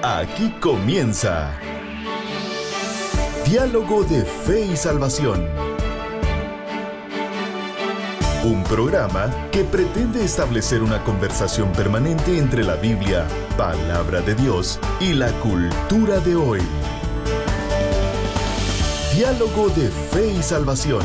Aquí comienza Diálogo de Fe y Salvación. Un programa que pretende establecer una conversación permanente entre la Biblia, palabra de Dios, y la cultura de hoy. Diálogo de Fe y Salvación.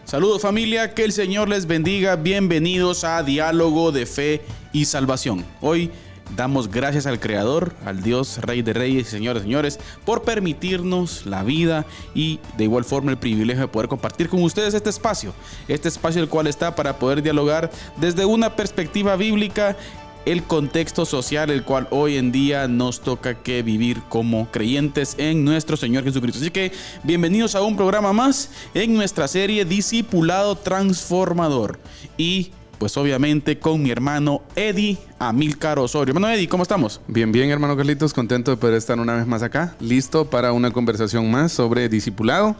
Saludos familia, que el Señor les bendiga. Bienvenidos a Diálogo de Fe y Salvación. Hoy damos gracias al Creador, al Dios, Rey de Reyes y Señores de Señores, por permitirnos la vida y de igual forma el privilegio de poder compartir con ustedes este espacio el cual está para poder dialogar desde una perspectiva bíblica el contexto social el cual hoy en día nos toca que vivir como creyentes en nuestro Señor Jesucristo. Así que bienvenidos a un programa más en nuestra serie Discipulado Transformador. Y pues obviamente con mi hermano Eddie Amílcar Osorio. Hermano Eddie, ¿cómo estamos? Bien, hermano Carlitos, contento de poder estar una vez más acá, listo para una conversación más sobre discipulado.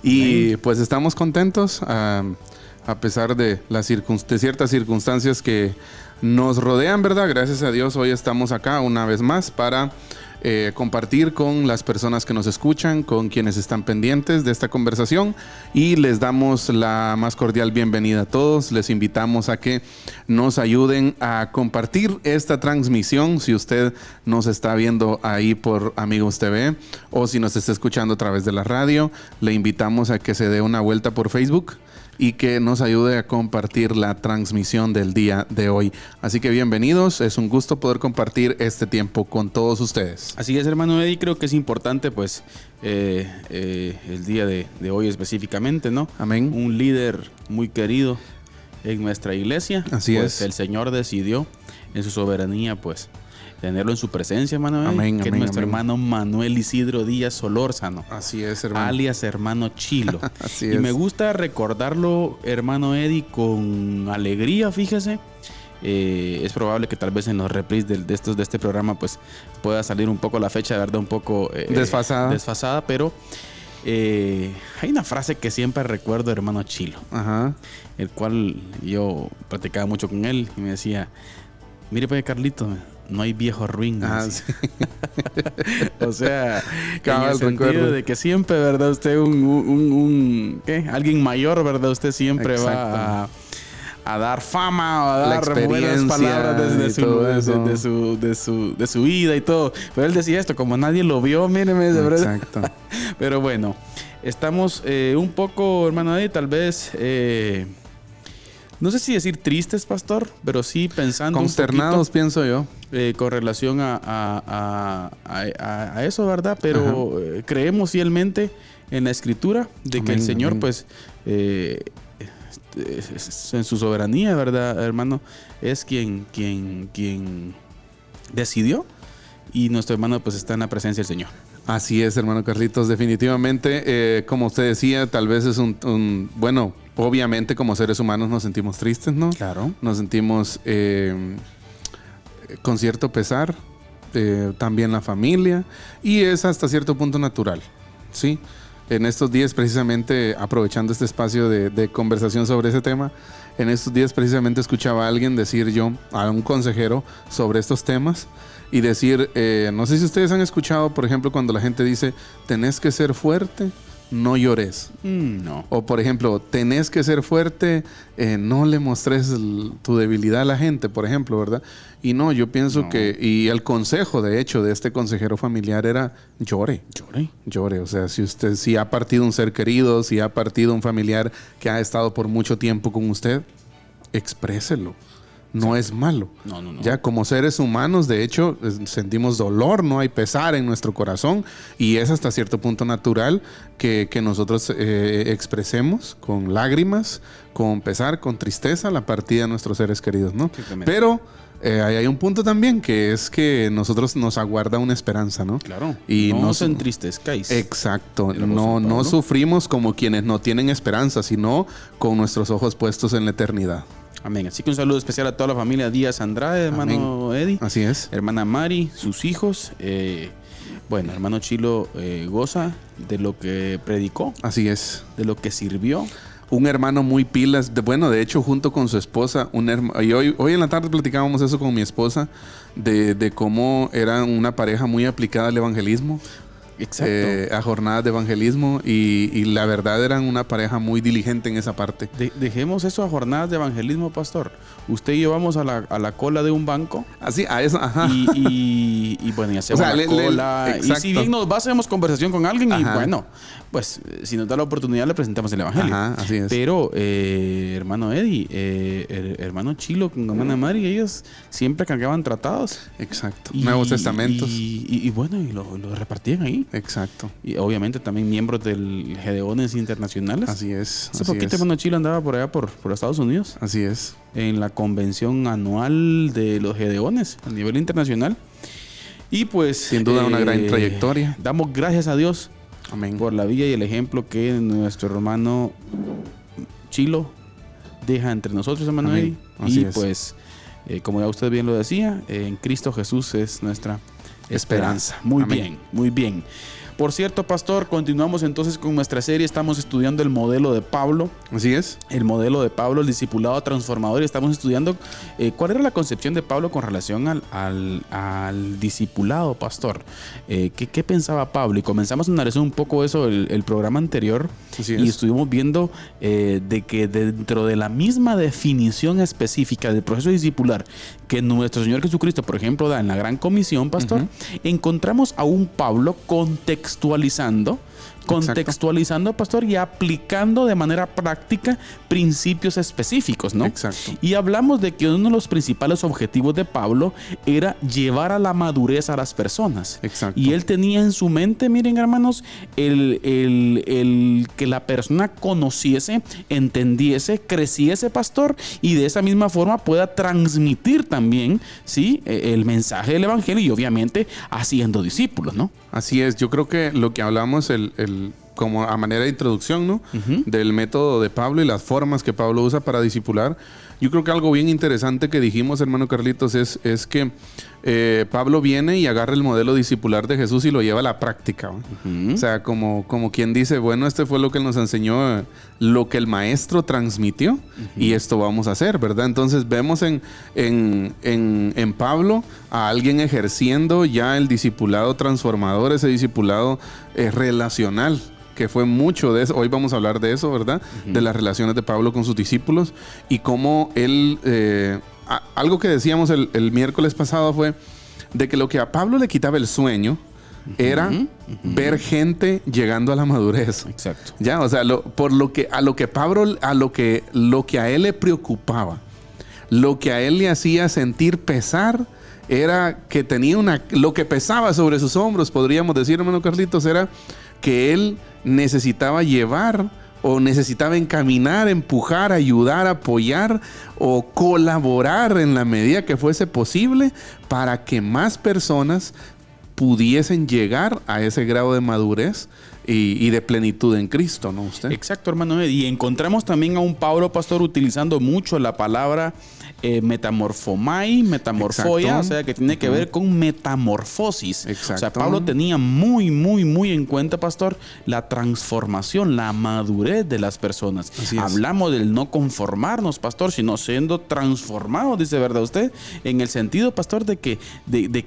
Y pues estamos contentos a pesar de ciertas circunstancias que nos rodean, ¿verdad? Gracias a Dios hoy estamos acá una vez más para compartir con las personas que nos escuchan, con quienes están pendientes de esta conversación, y les damos la más cordial bienvenida a todos. Les invitamos a que nos ayuden a compartir esta transmisión. Si usted nos está viendo ahí por Amigos TV o si nos está escuchando a través de la radio, le invitamos a que se dé una vuelta por Facebook y que nos ayude a compartir la transmisión del día de hoy. Así que bienvenidos, es un gusto poder compartir este tiempo con todos ustedes. Así es, hermano Eddie, creo que es importante pues el día de hoy específicamente, ¿no? Amén. Un líder muy querido en nuestra iglesia. Así pues es. El Señor decidió en su soberanía pues tenerlo en su presencia, hermano Eddie. Amén, que amén, es nuestro amén. hermano Manuel Isidro Díaz Solórzano. Así es, hermano. Alias hermano Chilo. Así y es. me gusta recordarlo, hermano Eddie, con alegría, fíjese. Es probable que tal vez en los replays de este programa pues pueda salir un poco la fecha, de verdad, un poco desfasada, pero hay una frase que siempre recuerdo, hermano Chilo. Ajá. El cual yo practicaba mucho con él y me decía: mire pues, Carlito, no hay viejo ruin. Sí. O sea, Cabal, en el sentido recuerdo de que siempre, ¿verdad? Usted alguien mayor, ¿verdad? Usted siempre va a dar fama, a dar buenas palabras de su vida y todo. Pero él decía esto, como nadie lo vio, míreme, de verdad. Exacto. Pero bueno, estamos un poco, hermano Eddie, tal vez no sé si decir tristes, pastor, pero sí pensando consternados, un poquito, pienso yo. Con relación a eso, ¿verdad? Pero creemos fielmente en la Escritura de que Amén, el Señor, amén. pues, en su soberanía, ¿verdad, hermano? Es quien decidió, y nuestro hermano, pues, está en la presencia del Señor. Así es, hermano Carlitos, definitivamente, como usted decía, tal vez es bueno, obviamente como seres humanos nos sentimos tristes, ¿no? Claro. Nos sentimos con cierto pesar, también la familia, y es hasta cierto punto natural, ¿sí? En estos días, precisamente, aprovechando este espacio de conversación sobre ese tema, en estos días precisamente escuchaba a alguien decir yo, a un consejero, sobre estos temas, y decir, no sé si ustedes han escuchado, por ejemplo, cuando la gente dice, tenés que ser fuerte, no llores. No. O por ejemplo, tenés que ser fuerte, no le mostres tu debilidad a la gente, por ejemplo, ¿verdad? Y no, yo pienso que, y el consejo, de hecho, de este consejero familiar era llore. O sea, si ha partido un ser querido, si ha partido un familiar que ha estado por mucho tiempo con usted, expréselo. No es malo. No. Ya como seres humanos, de hecho, sentimos dolor, no hay pesar en nuestro corazón, y es hasta cierto punto natural que nosotros expresemos con lágrimas, con pesar, con tristeza la partida de nuestros seres queridos, ¿no? Pero ahí hay un punto también, que es que nosotros nos aguarda una esperanza, ¿no? Claro. Y no os entristezcáis. Exacto. El apóstol No Pablo. sufrimos como quienes no tienen esperanza, sino con nuestros ojos puestos en la eternidad. Amén. Así que un saludo especial a toda la familia Díaz Andrade, hermano Eddie. Así es. Hermana Mari, sus hijos. Bueno, hermano Chilo goza de lo que predicó, Así es. de lo que sirvió. Un hermano muy pilas. De hecho, junto con su esposa, y hoy en la tarde platicábamos eso con mi esposa, de cómo eran una pareja muy aplicada al evangelismo. Exacto. A jornadas de evangelismo y la verdad eran una pareja muy diligente en esa parte. Dejemos eso a jornadas de evangelismo, pastor. Usted y yo vamos a la cola de un banco Así, a eso, ajá. y bueno, y hacemos O sea, la cola. Y exacto. si bien nos va, hacemos conversación con alguien y Ajá. bueno, pues si nos da la oportunidad le presentamos el evangelio. Ajá, así es. Pero, hermano Eddie, hermano Chilo con hermana Mari, ellos siempre cargaban tratados. Exacto. Nuevos Testamentos. Y bueno, y lo repartían ahí. Exacto. Y obviamente también miembros del Gedeones Internacionales. Así es. Hace así poquito, es. hermano Chilo andaba por allá por Estados Unidos Así es. en la convención anual de los Gedeones a nivel internacional. Y pues... Sin duda una gran trayectoria. Damos gracias a Dios Amén. por la vida y el ejemplo que nuestro hermano Chilo deja entre nosotros, hermano Amén. Eddie. Así Y es. pues, como ya usted bien lo decía, en Cristo Jesús es nuestra esperanza. Muy Amén. bien, muy bien. Por cierto, pastor, continuamos entonces con nuestra serie. Estamos estudiando el modelo de Pablo. Así es. El modelo de Pablo, el discipulado transformador. Y estamos estudiando cuál era la concepción de Pablo con relación al discipulado, pastor. ¿Qué pensaba Pablo? Y comenzamos a analizar un poco eso el programa anterior. Así Y es. estuvimos viendo de que dentro de la misma definición específica del proceso discipular que nuestro Señor Jesucristo, por ejemplo, da en la Gran Comisión, pastor, encontramos a un Pablo contextualizando, pastor, y aplicando de manera práctica principios específicos, ¿no? Exacto. Y hablamos de que uno de los principales objetivos de Pablo era llevar a la madurez a las personas. Exacto. Y él tenía en su mente, miren, hermanos, el que la persona conociese, entendiese, creciese, pastor, y de esa misma forma pueda transmitir también, ¿sí?, el mensaje del evangelio y obviamente haciendo discípulos, ¿no? Así es. Yo creo que lo que hablamos como a manera de introducción, ¿no? Del método de Pablo y las formas que Pablo usa para discipular. Yo creo que algo bien interesante que dijimos, hermano Carlitos, es que Pablo viene y agarra el modelo discipular de Jesús y lo lleva a la práctica, ¿no? O sea, como quien dice, bueno, este fue lo que nos enseñó, lo que el maestro transmitió y esto vamos a hacer, ¿verdad? Entonces vemos en Pablo a alguien ejerciendo ya el discipulado transformador, ese discipulado relacional, que fue mucho de eso. Hoy vamos a hablar de eso, ¿verdad? De las relaciones de Pablo con sus discípulos y cómo él... algo que decíamos el miércoles pasado fue de que lo que a Pablo le quitaba el sueño era ver gente llegando a la madurez. Exacto. Ya, o sea, lo que a él le preocupaba, lo que a él le hacía sentir pesar, era que tenía lo que pesaba sobre sus hombros, podríamos decir, hermano Carlitos, era que él necesitaba llevar o necesitaba encaminar, empujar, ayudar, apoyar o colaborar en la medida que fuese posible para que más personas pudiesen llegar a ese grado de madurez y de plenitud en Cristo, ¿no? Usted. Exacto, hermano Ed. Y encontramos también a un Pablo, pastor, utilizando mucho la palabra metamorfomai, metamorfoia, Exacto. o sea, que tiene que ver con metamorfosis. Exacto. O sea, Pablo tenía muy, muy, muy en cuenta, pastor, la transformación, la madurez de las personas. Así es. Hablamos del no conformarnos, pastor, sino siendo transformados, dice, ¿verdad usted? En el sentido, pastor, de que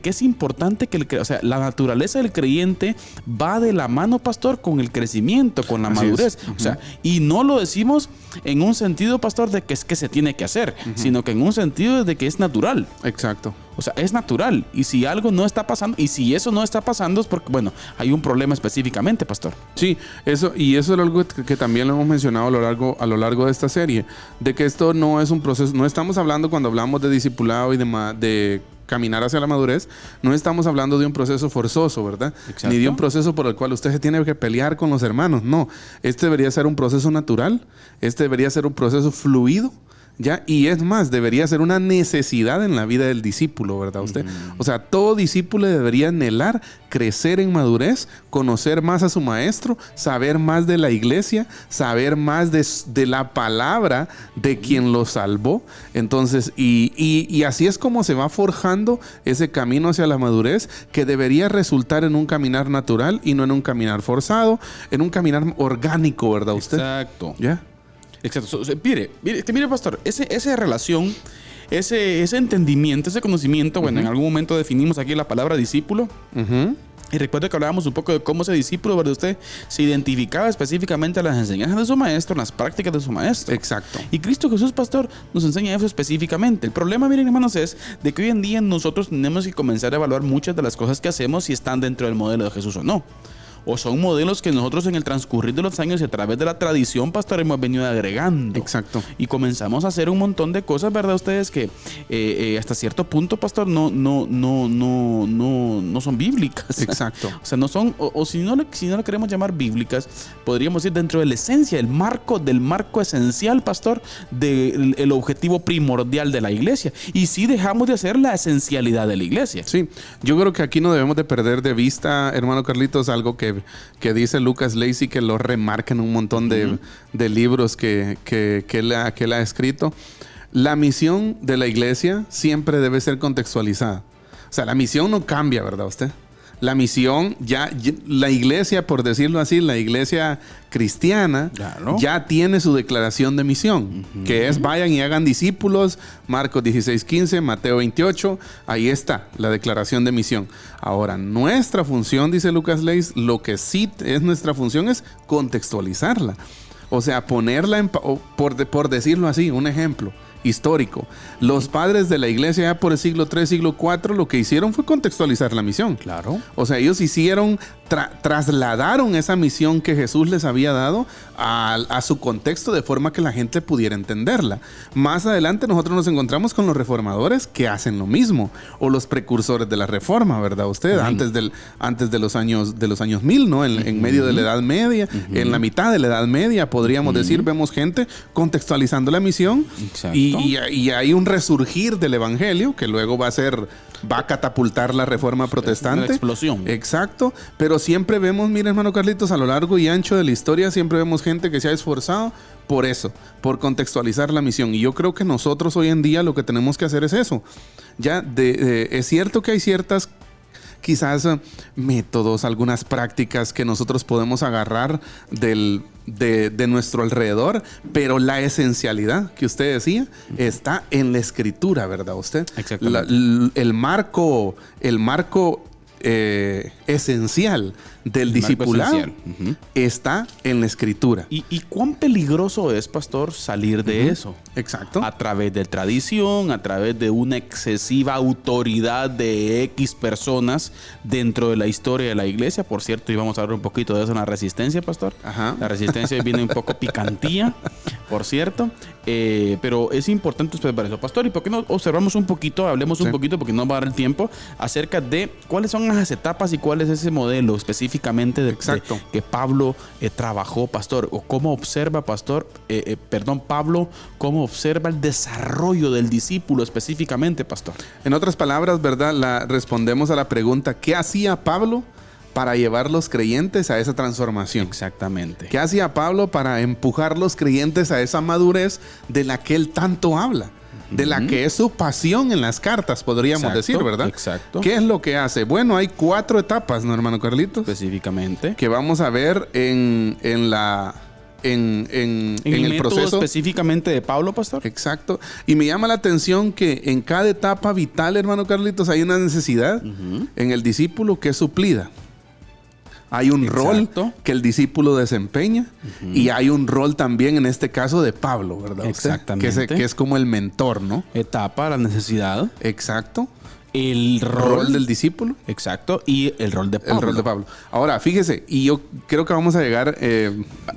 es importante que o sea, la naturaleza del creyente va de la mano, pastor, con el crecimiento, con la Así madurez. es. O sea, y no lo decimos en un sentido, pastor, de que es que se tiene que hacer, sino que en un sentido de que es natural. Exacto. O sea, es natural. Y si algo no está pasando, y si eso no está pasando, es porque, bueno, hay un problema específicamente, pastor. Sí, eso es algo que también lo hemos mencionado a lo largo de esta serie, de que esto no es un proceso, no estamos hablando cuando hablamos de discipulado y de caminar hacia la madurez, no estamos hablando de un proceso forzoso, ¿verdad? Exacto. Ni de un proceso por el cual usted se tiene que pelear con los hermanos, no. Este debería ser un proceso natural, este debería ser un proceso fluido, ¿Ya? Y es más, debería ser una necesidad en la vida del discípulo, ¿verdad usted? O sea, todo discípulo debería anhelar crecer en madurez, conocer más a su maestro, saber más de la iglesia, saber más de la palabra de quien lo salvó. Entonces, y así es como se va forjando ese camino hacia la madurez, que debería resultar en un caminar natural y no en un caminar forzado, en un caminar orgánico, ¿verdad usted? Exacto. ¿Ya? Exacto. Mire, pastor, esa relación, ese entendimiento, ese conocimiento, bueno, en algún momento definimos aquí la palabra discípulo. Y recuerdo que hablábamos un poco de cómo ese discípulo, ¿verdad? Usted se identificaba específicamente a las enseñanzas de su maestro, en las prácticas de su maestro. Exacto. Y Cristo Jesús, pastor, nos enseña eso específicamente. El problema, miren, hermanos, es de que hoy en día nosotros tenemos que comenzar a evaluar muchas de las cosas que hacemos si están dentro del modelo de Jesús o no. O son modelos que nosotros en el transcurrir de los años y a través de la tradición, pastor, hemos venido agregando. Exacto. Y comenzamos a hacer un montón de cosas, ¿verdad? Ustedes que hasta cierto punto, pastor, no son bíblicas. Exacto. O sea, no son, o si no lo queremos llamar bíblicas, podríamos ir dentro de la esencia, del marco esencial, pastor, del objetivo primordial de la iglesia. Y sí dejamos de hacer la esencialidad de la iglesia. Sí, yo creo que aquí no debemos de perder de vista, hermano Carlitos, algo que dice Lucas Lacey, que lo remarca en un montón de libros que él ha escrito. La misión de la iglesia siempre debe ser contextualizada. O sea, la misión no cambia, ¿verdad usted? La misión, la iglesia, por decirlo así, la iglesia cristiana, claro, ya tiene su declaración de misión, que es vayan y hagan discípulos, Marcos 16:15, Mateo 28, ahí está la declaración de misión. Ahora, nuestra función, dice Lucas Leis, lo que sí es nuestra función es contextualizarla. O sea, ponerla por decirlo así, un ejemplo histórico. Los padres de la iglesia ya por el siglo III, siglo IV, lo que hicieron fue contextualizar la misión. Claro. O sea, ellos trasladaron esa misión que Jesús les había dado a su contexto de forma que la gente pudiera entenderla. Más adelante nosotros nos encontramos con los reformadores que hacen lo mismo, o los precursores de la reforma, ¿verdad usted? Antes de los años 1000, ¿no? En medio de la Edad Media, en la mitad de la Edad Media, podríamos decir, vemos gente contextualizando la misión. Exacto. Y hay un resurgir del evangelio que luego va a catapultar la reforma protestante. Una explosión. Exacto. Pero siempre vemos, mira, hermano Carlitos, a lo largo y ancho de la historia, siempre vemos gente que se ha esforzado por eso, por contextualizar la misión. Y yo creo que nosotros hoy en día lo que tenemos que hacer es eso. Es cierto que hay ciertas quizás métodos, algunas prácticas que nosotros podemos agarrar de nuestro alrededor, pero la esencialidad que usted decía está en la escritura, ¿verdad usted? Exactamente. El marco esencial del discipulado está en la escritura. ¿Y cuán peligroso es, pastor, salir de eso? Exacto. A través de tradición, a través de una excesiva autoridad de X personas dentro de la historia de la iglesia. Por cierto, y vamos a hablar un poquito de eso en la resistencia, pastor. Ajá. La resistencia viene un poco picantía, por cierto. Pero es importante observar eso, pastor. ¿Y por qué no observamos un poquito, hablemos un poquito, porque no va a dar el tiempo, acerca de cuáles son las etapas y cuál es ese modelo específicamente que Pablo trabajó, pastor? O cómo observa, Pablo, cómo observa el desarrollo del discípulo específicamente, pastor. En otras palabras, ¿verdad? Respondemos a la pregunta, ¿qué hacía Pablo para llevar los creyentes a esa transformación? Exactamente. ¿Qué hacía Pablo para empujar los creyentes a esa madurez de la que él tanto habla? De la que es su pasión en las cartas, podríamos decir, ¿verdad? Exacto. ¿Qué es lo que hace? Bueno, hay 4 etapas, ¿no, hermano Carlitos? Específicamente. Que vamos a ver en el proceso específicamente de Pablo, pastor. Exacto. Y me llama la atención que en cada etapa vital, hermano Carlitos, hay una necesidad en el discípulo que es suplida. Hay un rol que el discípulo desempeña y hay un rol también en este caso de Pablo, ¿verdad? Exactamente. Que es como el mentor, ¿no? Etapa, la necesidad. Exacto. el rol del discípulo. Exacto, y el rol de Pablo. El rol de Pablo. Ahora, fíjese, y yo creo que vamos a llegar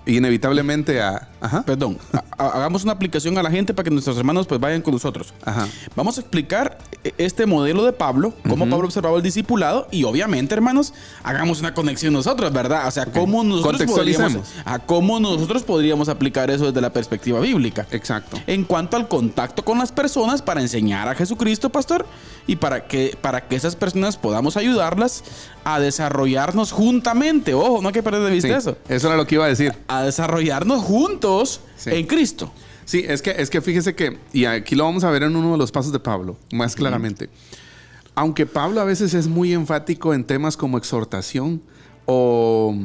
inevitablemente a... Ajá. Perdón, hagamos una aplicación a la gente para que nuestros hermanos pues vayan con nosotros. Ajá. Vamos a explicar este modelo de Pablo, cómo Pablo observaba el discipulado y obviamente, hermanos, hagamos una conexión nosotros, ¿verdad? O sea, cómo nosotros podríamos aplicar eso desde la perspectiva bíblica. Exacto. En cuanto al contacto con las personas para enseñar a Jesucristo, pastor, y para que esas personas podamos ayudarlas a desarrollarnos juntamente. Ojo, no hay que perder de vista eso. Eso era lo que iba a decir. A desarrollarnos juntos en Cristo. Sí, es que fíjese que, y aquí lo vamos a ver en uno de los pasos de Pablo, más claramente. Aunque Pablo a veces es muy enfático en temas como exhortación o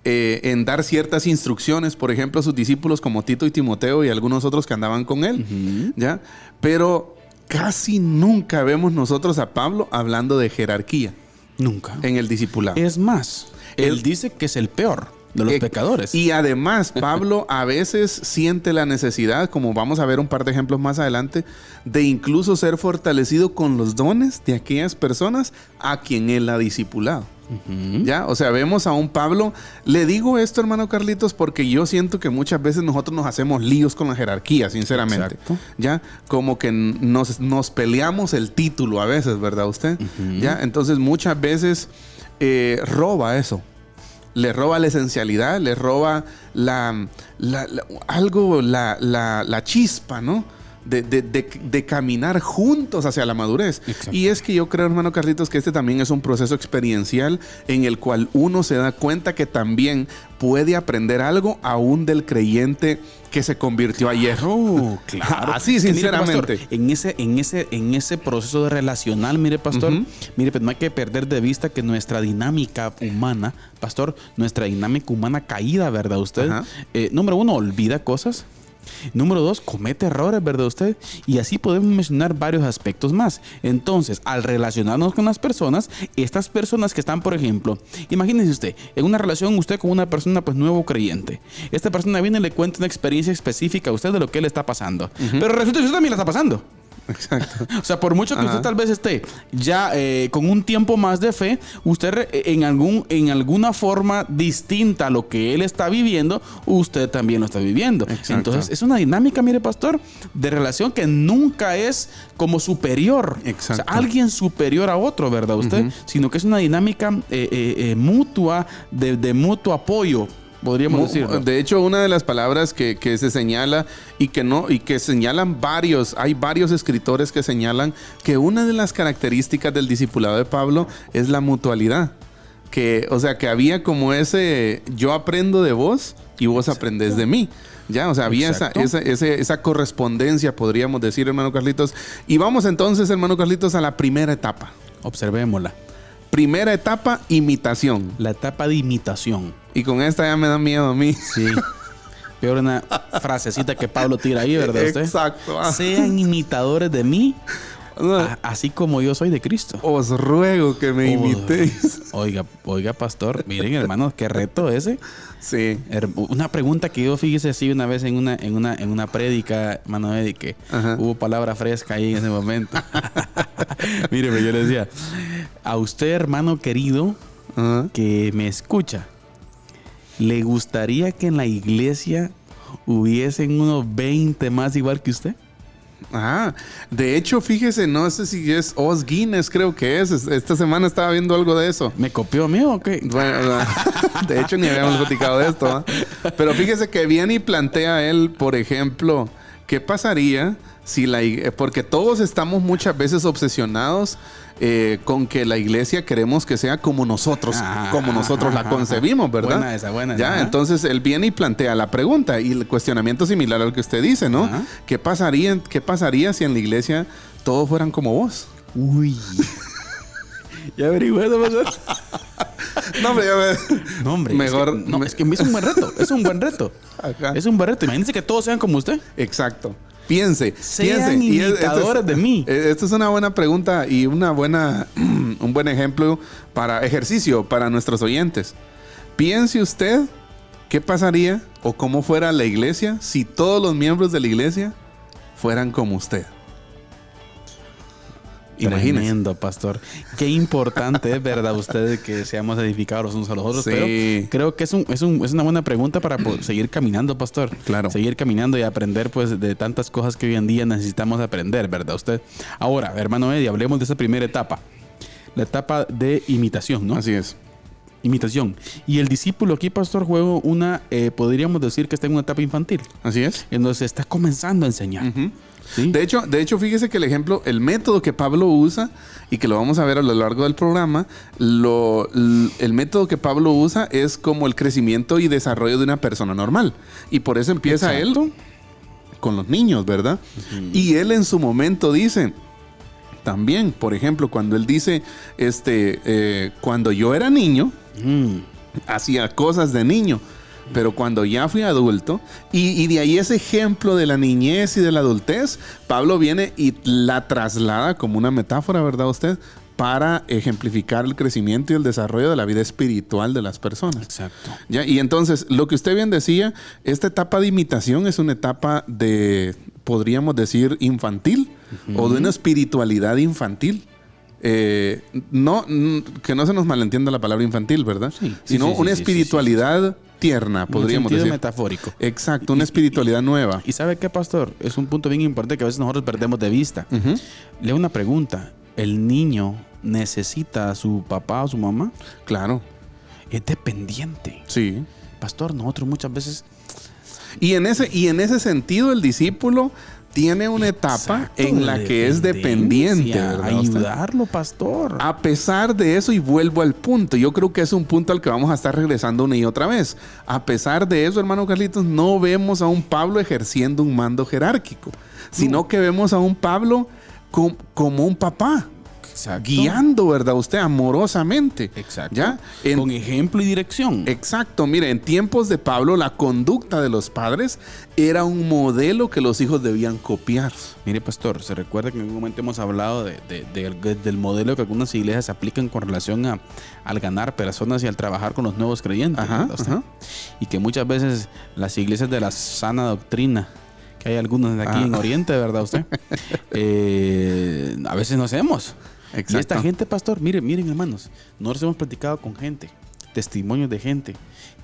en dar ciertas instrucciones, por ejemplo, a sus discípulos como Tito y Timoteo y algunos otros que andaban con él, ¿ya? Pero casi nunca vemos nosotros a Pablo hablando de jerarquía. Nunca. En el discipulado. Es más, él dice que es el peor de los pecadores. Y además, Pablo a veces siente la necesidad, como vamos a ver un par de ejemplos más adelante, de incluso ser fortalecido con los dones de aquellas personas a quien él ha discipulado. ¿Ya? O sea, vemos a un Pablo. Le digo esto, hermano Carlitos, porque yo siento que muchas veces nosotros nos hacemos líos con la jerarquía, sinceramente. Exacto. ¿Ya? Como que nos peleamos el título a veces, ¿verdad usted? ¿Ya? Entonces muchas veces roba eso. Le roba la esencialidad, le roba la chispa, ¿no? De caminar juntos hacia la madurez. Exacto. Y es que yo creo, hermano Carlitos, que este también es un proceso experiencial en el cual uno se da cuenta que también puede aprender algo aún del creyente que se convirtió ayer. Claro. Así, sinceramente. Mire, pastor, en ese proceso de relacional, mire, pastor, mire, pues no hay que perder de vista que nuestra dinámica humana, pastor, nuestra dinámica humana caída, ¿verdad usted? Número uno, olvida cosas. Número 2, comete errores, ¿verdad usted? Y así podemos mencionar varios aspectos más. Entonces, al relacionarnos con las personas, estas personas que están, por ejemplo, imagínense usted, en una relación usted con una persona pues nuevo creyente. Esta persona viene y le cuenta una experiencia específica a usted de lo que le está pasando. Pero resulta que usted también la está pasando. Exacto. O sea, por mucho que usted tal vez esté ya con un tiempo más de fe, usted en alguna forma distinta a lo que él está viviendo, usted también lo está viviendo. Exacto. Entonces, es una dinámica, mire, pastor, de relación que nunca es como superior. Exacto. O sea, alguien superior a otro, ¿verdad usted? Sino que es una dinámica mutua, de mutuo apoyo. Podríamos decirlo. De hecho, una de las palabras que se señala y que señalan hay varios escritores que señalan que una de las características del discipulado de Pablo es la mutualidad. O sea, que había como ese yo aprendo de vos y vos aprendés de mí. Ya, o sea, había esa correspondencia, podríamos decir, hermano Carlitos. Y vamos entonces, hermano Carlitos, a la primera etapa. Observémosla. Primera etapa, imitación. La etapa de imitación. Y con esta ya me da miedo a mí. Sí. Peor una frasecita que Pablo tira ahí, ¿verdad usted? Exacto. Sean imitadores de mí, así como yo soy de Cristo. Os ruego que me imitéis. Oiga, pastor, miren, hermanos, qué reto ese. Sí. Una pregunta que yo fíjese así una vez en una prédica, hermano Eddie, que hubo palabra fresca ahí en ese momento. Míreme, yo le decía, a usted, hermano querido, que me escucha, ¿le gustaría que en la iglesia hubiesen unos 20 más igual que usted? De hecho, fíjese, no sé si es Os Guinness, creo que es. Esta semana estaba viendo algo de eso. ¿Me copió a mí o qué? Bueno, de hecho, ni habíamos platicado de esto. Pero fíjese que viene y plantea él, por ejemplo, ¿qué pasaría si porque todos estamos muchas veces obsesionados con que la iglesia queremos que sea como nosotros la concebimos, ¿verdad? Buena esa. Ya, entonces él viene y plantea la pregunta y el cuestionamiento similar al que usted dice, ¿no? ¿Qué pasaría si en la iglesia todos fueran como vos? Uy. Ya averigué eso, ¿verdad? No, hombre, mejor. Es que es un buen reto. Es un buen reto. Es un buen reto. Imagínense que todos sean como usted. Exacto. Piense. Imitadores de mí. Esta es una buena pregunta y un buen ejemplo para ejercicio para nuestros oyentes. Piense usted qué pasaría o cómo fuera la iglesia si todos los miembros de la iglesia fueran como usted. Imagínese. Tremendo, pastor. Qué importante es, ¿verdad? Ustedes que seamos edificados los unos a los otros. Sí. Pero creo que es una buena pregunta para seguir caminando, pastor. Claro. Seguir caminando y aprender, pues, de tantas cosas que hoy en día necesitamos aprender, ¿verdad? Usted. Ahora, hermano Eddie, hablemos de esa primera etapa. La etapa de imitación, ¿no? Así es. Imitación. Y el discípulo aquí, pastor, juega una, podríamos decir que está en una etapa infantil. Así es. En donde se está comenzando a enseñar. Ujú. ¿Sí? De hecho, fíjese que el método que Pablo usa, y que lo vamos a ver a lo largo del programa, el método que Pablo usa es como el crecimiento y desarrollo de una persona normal. Y por eso empieza Exacto. él con los niños, ¿verdad? Y él en su momento dice, también, por ejemplo, cuando él dice, cuando yo era niño, hacía cosas de niño. Pero cuando ya fui adulto, y de ahí ese ejemplo de la niñez y de la adultez, Pablo viene y la traslada como una metáfora, ¿verdad usted? Para ejemplificar el crecimiento y el desarrollo de la vida espiritual de las personas. Exacto. ¿Ya? Y entonces, lo que usted bien decía, esta etapa de imitación es una etapa de, podríamos decir, infantil, o de una espiritualidad infantil. Que no se nos malentienda la palabra infantil, ¿verdad? Sí, sino una sí, espiritualidad tierna, podríamos decir. decir. Metafórico. Exacto, una espiritualidad nueva. ¿Y sabe qué, pastor? Es un punto bien importante que a veces nosotros perdemos de vista. Le hago una pregunta. ¿El niño necesita a su papá o su mamá? Claro. Es dependiente. Sí. Pastor, nosotros muchas veces... Y en ese sentido, el discípulo tiene una etapa Exacto, en la que es dependiente, ¿verdad? Ayudarlo, pastor. A pesar de eso, y vuelvo al punto, yo creo que es un punto al que vamos a estar regresando una y otra vez. A pesar de eso, hermano Carlitos, no vemos a un Pablo ejerciendo un mando jerárquico, sino que vemos a un Pablo como un papá. Exacto. Guiando, ¿verdad? Usted amorosamente. Exacto. ¿Ya? Con ejemplo y dirección. Exacto. Mire, en tiempos de Pablo, la conducta de los padres era un modelo que los hijos debían copiar. Mire, pastor, se recuerda que en algún momento hemos hablado del modelo que algunas iglesias aplican con relación al ganar personas y al trabajar con los nuevos creyentes. Ajá, ¿verdad usted? ajá. Y que muchas veces las iglesias de la sana doctrina, que hay algunos de aquí en Oriente, ¿verdad usted? A veces no hacemos. Exacto. Y esta gente, pastor, miren hermanos, nosotros hemos platicado con gente, testimonios de gente,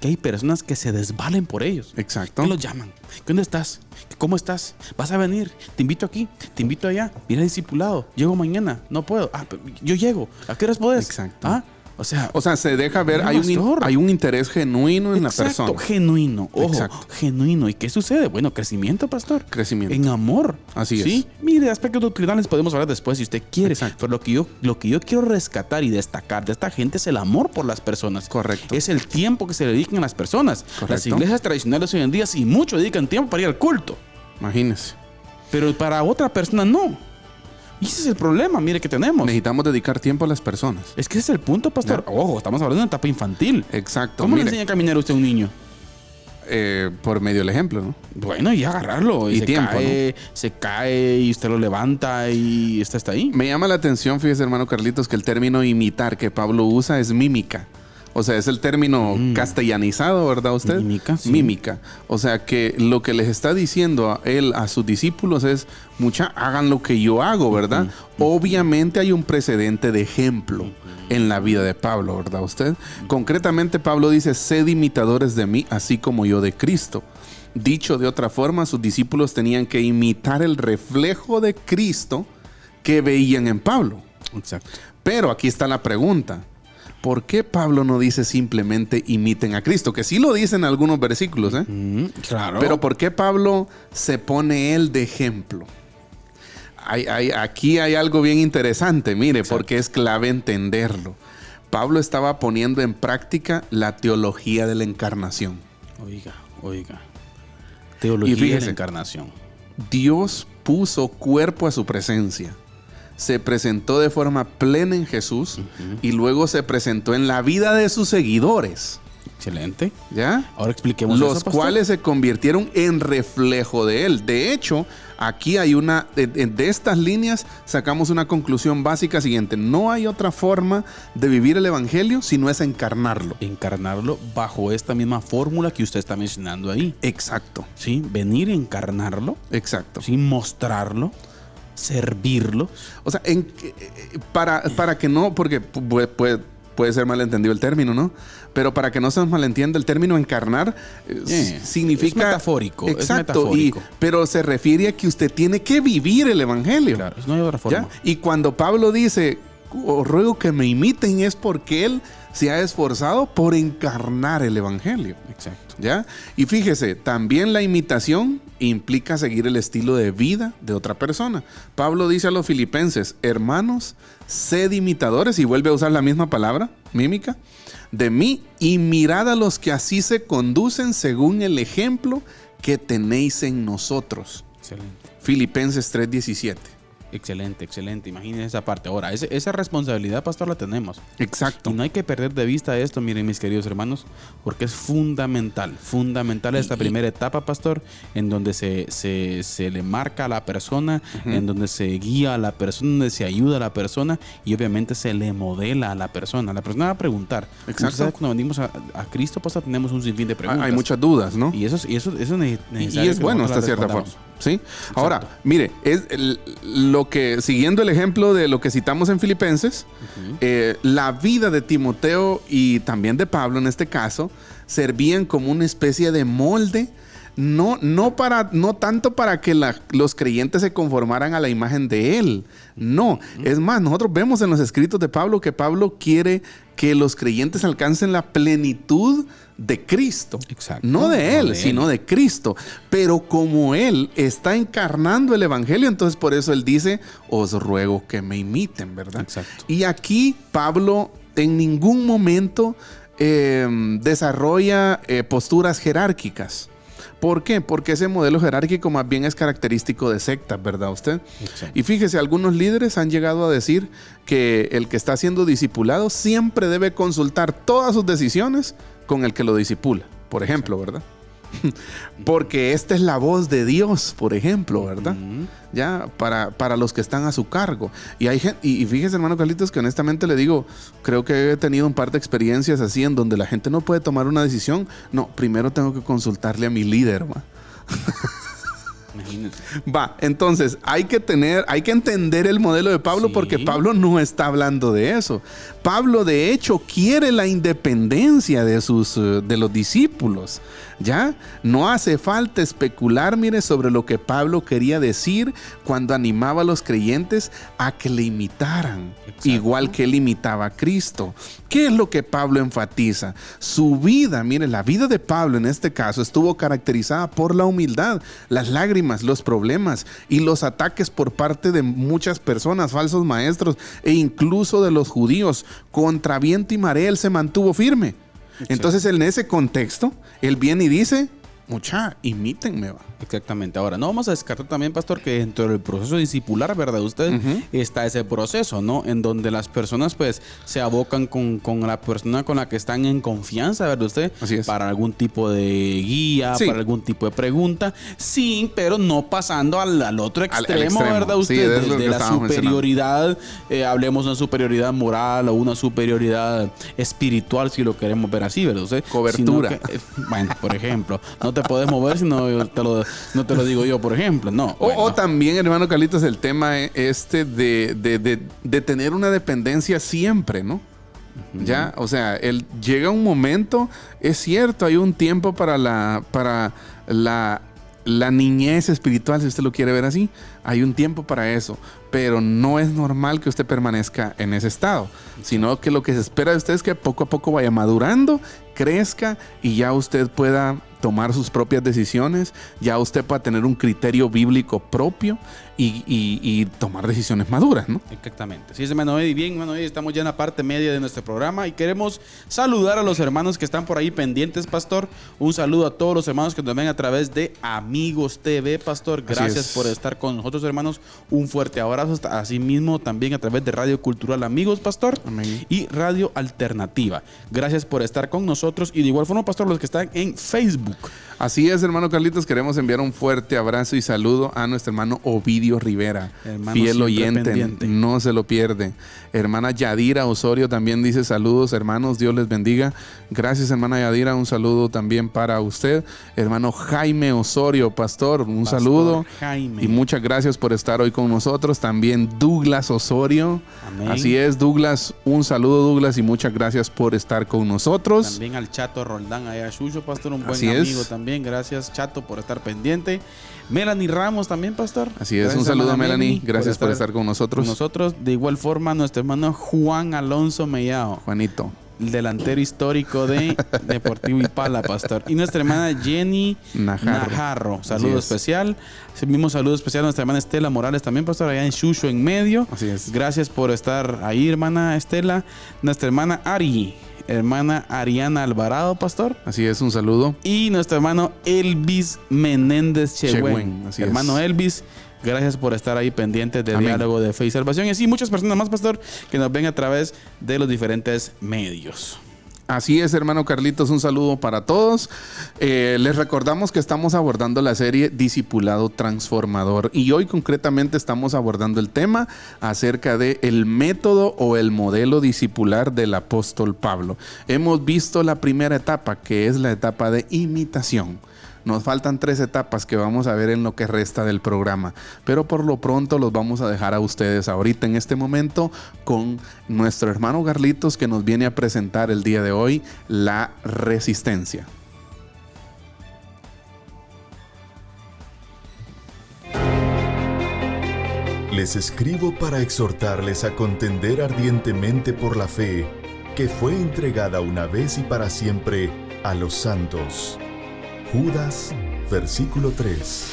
que hay personas que se desvalen por ellos. Exacto. ¿Qué los llaman? ¿Dónde estás? ¿Cómo estás? ¿Vas a venir? Te invito aquí, te invito allá. Mira, discipulado, llego mañana, no puedo. Pero yo llego. ¿A qué horas podés? Exacto. O sea, se deja ver, no, hay un interés genuino en la persona. Exacto, genuino. Ojo, Exacto. genuino. ¿Y qué sucede? Bueno, crecimiento, pastor. Crecimiento. En amor. Así es. Sí, mire, aspectos doctrinales podemos hablar después si usted quiere. Exacto. Pero lo que yo quiero rescatar y destacar de esta gente es el amor por las personas. Correcto. Es el tiempo que se le dedican a las personas. Correcto. Las iglesias tradicionales hoy en día, sí, mucho dedican tiempo para ir al culto. Imagínese. Pero para otra persona no. Y ese es el problema, mire, que tenemos. Necesitamos dedicar tiempo a las personas. Es que ese es el punto, pastor. Ojo, estamos hablando de una etapa infantil. Exacto. ¿Cómo le Mire, enseña a caminar usted a un niño? por medio del ejemplo, ¿no? Bueno, y agarrarlo. Y tiempo, se cae y usted lo levanta y usted está ahí. Me llama la atención, fíjese, hermano Carlitos, que el término imitar que Pablo usa es mímica. O sea, es el término castellanizado, ¿verdad usted? Mímica, sí. Mímica. O sea, que lo que les está diciendo a sus discípulos es, hagan lo que yo hago, ¿verdad? Obviamente hay un precedente de ejemplo en la vida de Pablo, ¿verdad usted? Concretamente, Pablo dice, sed imitadores de mí, así como yo de Cristo. Dicho de otra forma, sus discípulos tenían que imitar el reflejo de Cristo que veían en Pablo. Exacto. Pero aquí está la pregunta. ¿Por qué Pablo no dice simplemente imiten a Cristo? Que sí lo dice en algunos versículos, ¿eh? Claro. Pero ¿por qué Pablo se pone él de ejemplo? Aquí hay algo bien interesante, mire, Exacto. porque es clave entenderlo. Pablo estaba poniendo en práctica la teología de la encarnación. Oiga. Teología Y fíjese, de la encarnación. Dios puso cuerpo a su presencia. Se presentó de forma plena en Jesús y luego se presentó en la vida de sus seguidores. Excelente. ¿Ya? Ahora expliquemos Los eso, pastor. cuales se convirtieron en reflejo de él. De hecho, aquí hay de estas líneas sacamos una conclusión básica siguiente. No hay otra forma de vivir el evangelio si no es encarnarlo. Encarnarlo bajo esta misma fórmula que usted está mencionando ahí. Exacto. Sí, venir a encarnarlo. Exacto. Sí, mostrarlo. servirlos. O sea, para que no, porque puede ser malentendido el término, ¿no? Pero para que no se nos malentienda, el término encarnar significa... Es metafórico. Exacto, es metafórico. pero se refiere a que usted tiene que vivir el evangelio. Claro, no hay otra forma. ¿Ya? Y cuando Pablo dice, os ruego que me imiten, es porque él se ha esforzado por encarnar el evangelio. Exacto. ¿Ya? Y fíjese, también la imitación implica seguir el estilo de vida de otra persona. Pablo dice a los filipenses, hermanos, sed imitadores, y vuelve a usar la misma palabra, mímica, de mí, y mirad a los que así se conducen según el ejemplo que tenéis en nosotros. Excelente. Filipenses 3:17. Excelente, excelente. Imagínense esa parte. Ahora, esa responsabilidad, pastor, la tenemos. Exacto. Y no hay que perder de vista esto, miren, mis queridos hermanos, porque es fundamental esta primera etapa, pastor, en donde se le marca a la persona, en donde se guía a la persona, donde se ayuda a la persona y obviamente se le modela a la persona. La persona va a preguntar. Exacto. Usted sabe, cuando venimos a Cristo, pastor, tenemos un sinfín de preguntas. Hay muchas dudas, ¿no? Y eso es necesario. Y es bueno hasta cierta forma. ¿Sí? Ahora, mire, lo que, siguiendo el ejemplo de lo que citamos en Filipenses, la vida de Timoteo y también de Pablo en este caso, servían como una especie de molde, no tanto para que los creyentes se conformaran a la imagen de él. No, es más, nosotros vemos en los escritos de Pablo que Pablo quiere que los creyentes alcancen la plenitud de Cristo. Exacto. No de él, sino de Cristo. Pero como él está encarnando el evangelio, entonces por eso él dice, os ruego que me imiten, ¿verdad? Exacto. Y aquí Pablo en ningún momento desarrolla posturas jerárquicas. ¿Por qué? Porque ese modelo jerárquico más bien es característico de sectas, ¿verdad usted? Exacto. Y fíjese, algunos líderes han llegado a decir que el que está siendo discipulado siempre debe consultar todas sus decisiones con el que lo discipula, por ejemplo, ¿verdad? Porque esta es la voz de Dios, por ejemplo, ¿verdad? Ya, para los que están a su cargo. Y hay gente, y fíjese, hermano Carlitos, que honestamente le digo, creo que he tenido un par de experiencias así en donde la gente no puede tomar una decisión. No, primero tengo que consultarle a mi líder, ¿va? Imagínense. Va, entonces hay que entender el modelo de Pablo, Sí. porque Pablo no está hablando de eso. Pablo, de hecho, quiere la independencia de los discípulos. ¿Ya? No hace falta especular, mire, sobre lo que Pablo quería decir cuando animaba a los creyentes a que le imitaran, Exacto. igual que él imitaba a Cristo. ¿Qué es lo que Pablo enfatiza? Su vida, mire, la vida de Pablo en este caso estuvo caracterizada por la humildad, las lágrimas, los problemas y los ataques por parte de muchas personas, falsos maestros e incluso de los judíos. Contra viento y marea él se mantuvo firme. Entonces, en ese contexto, él viene y dice, mucha, imítenme, va. Exactamente. Ahora, no vamos a descartar también, pastor, que dentro del proceso discipular, ¿verdad? Usted está ese proceso, ¿no? En donde las personas, pues, se abocan con la persona con la que están en confianza, ¿verdad? Usted, Así es. para algún tipo de guía, Sí. para algún tipo de pregunta. Sí, pero no pasando al otro extremo, ¿verdad? Usted, Sí, es lo que de la estábamos superioridad, hablemos de una superioridad moral o una superioridad espiritual, si lo queremos ver así, ¿verdad? Usted, Cobertura. sino que, bueno, por ejemplo, no te puedes mover si no te lo digo yo, por ejemplo. No. O también, hermano Carlitos, el tema de tener una dependencia siempre, ¿no? Ya, o sea, llega un momento, es cierto, hay un tiempo para la niñez espiritual, si usted lo quiere ver así, hay un tiempo para eso, pero no es normal que usted permanezca en ese estado, sino que lo que se espera de usted es que poco a poco vaya madurando, crezca y ya usted pueda tomar sus propias decisiones, ya usted pueda tener un criterio bíblico propio y tomar decisiones maduras, ¿no? Exactamente. Sí, hermano Eddie. Bien, hermano Eddie, estamos ya en la parte media de nuestro programa y queremos saludar a los hermanos que están por ahí pendientes, pastor. Un saludo a todos los hermanos que nos ven a través de Amigos TV, pastor. Gracias por estar con nosotros, hermanos. Un fuerte abrazo. Asimismo, también a través de Radio Cultural Amigos, pastor. Amén. Y Radio Alternativa. Gracias por estar con nosotros. Y de igual forma, pastor, los que están en Facebook. Así es, hermano Carlitos, queremos enviar un fuerte abrazo y saludo a nuestro hermano Ovidio Rivera, Hermano fiel siempre oyente, pendiente. no se lo pierde. Hermana Yadira Osorio también dice saludos, hermanos, Dios les bendiga. Gracias, hermana Yadira, un saludo también para usted. Hermano Jaime Osorio, pastor, un saludo. Jaime. Y muchas gracias por estar hoy con nosotros. También Douglas Osorio. Amén. Así es, Douglas, un saludo, Douglas, y muchas gracias por estar con nosotros. También al Chato Roldán, allá Chucho, pastor, un buen Así amigo es. también. Gracias, Chato, por estar pendiente. Melanie Ramos también, pastor. Así es, Gracias, un saludo a hermana Melanie. Gracias por estar con nosotros. De igual forma, nuestro hermano Juan Alonso Mellao, Juanito. el delantero histórico de Deportivo Ipala, pastor. Y nuestra hermana Jenny Najarro. Saludo es. especial. Ese mismo saludo especial a nuestra hermana Estela Morales también, pastor, allá en Chucho, en medio. Así es. Gracias por estar ahí, hermana Estela. Nuestra hermana Ari, hermana Ariana Alvarado, pastor. Así es, un saludo. Y nuestro hermano Elvis Menéndez Chehuen, Chehuen. así Hermano es. Elvis, gracias por estar ahí pendientes de Amén. Diálogo de Fe y Salvación. Y así muchas personas más, pastor, que nos ven a través de los diferentes medios. Así es, hermano Carlitos, un saludo para todos. Les recordamos que estamos abordando la serie Discipulado Transformador y hoy concretamente estamos abordando el tema acerca de el método o el modelo discipular del apóstol Pablo. Hemos visto la primera etapa, que es la etapa de imitación. Nos faltan 3 etapas que vamos a ver en lo que resta del programa, pero por lo pronto los vamos a dejar a ustedes ahorita en este momento con nuestro hermano Carlitos, que nos viene a presentar el día de hoy la resistencia. Les escribo para exhortarles a contender ardientemente por la fe que fue entregada una vez y para siempre a los santos. Judas, versículo 3.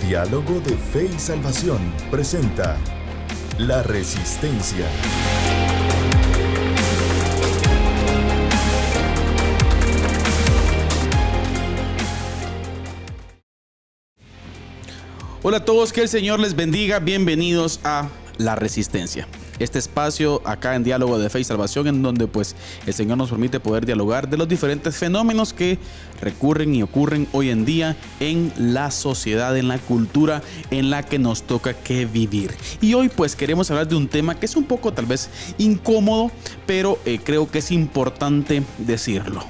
Diálogo de Fe y Salvación presenta La Resistencia. Hola a todos, que el Señor les bendiga. Bienvenidos a La Resistencia. Este espacio acá en Diálogo de Fe y Salvación, en donde pues el Señor nos permite poder dialogar de los diferentes fenómenos que recurren y ocurren hoy en día en la sociedad, en la cultura en la que nos toca que vivir. Y hoy pues queremos hablar de un tema que es un poco tal vez incómodo, pero creo que es importante decirlo.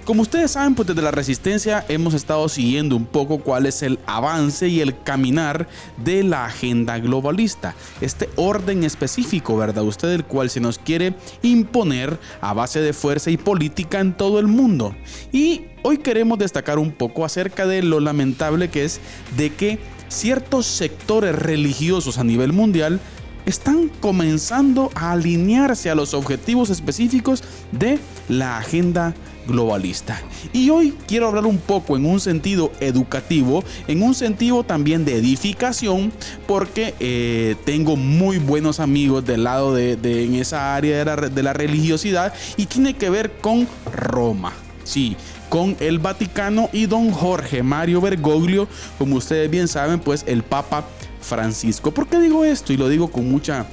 Como ustedes saben, pues desde la Resistencia hemos estado siguiendo un poco cuál es el avance y el caminar de la agenda globalista. Este orden específico, ¿verdad? Usted, el cual se nos quiere imponer a base de fuerza y política en todo el mundo. Y hoy queremos destacar un poco acerca de lo lamentable que es de que ciertos sectores religiosos a nivel mundial están comenzando a alinearse a los objetivos específicos de la agenda globalista. Y hoy quiero hablar un poco en un sentido educativo, en un sentido también de edificación, porque tengo muy buenos amigos del lado en esa área de la religiosidad, y tiene que ver con Roma. Sí, con el Vaticano y don Jorge Mario Bergoglio, como ustedes bien saben, pues el Papa Francisco. ¿Por qué digo esto? Y lo digo con mucha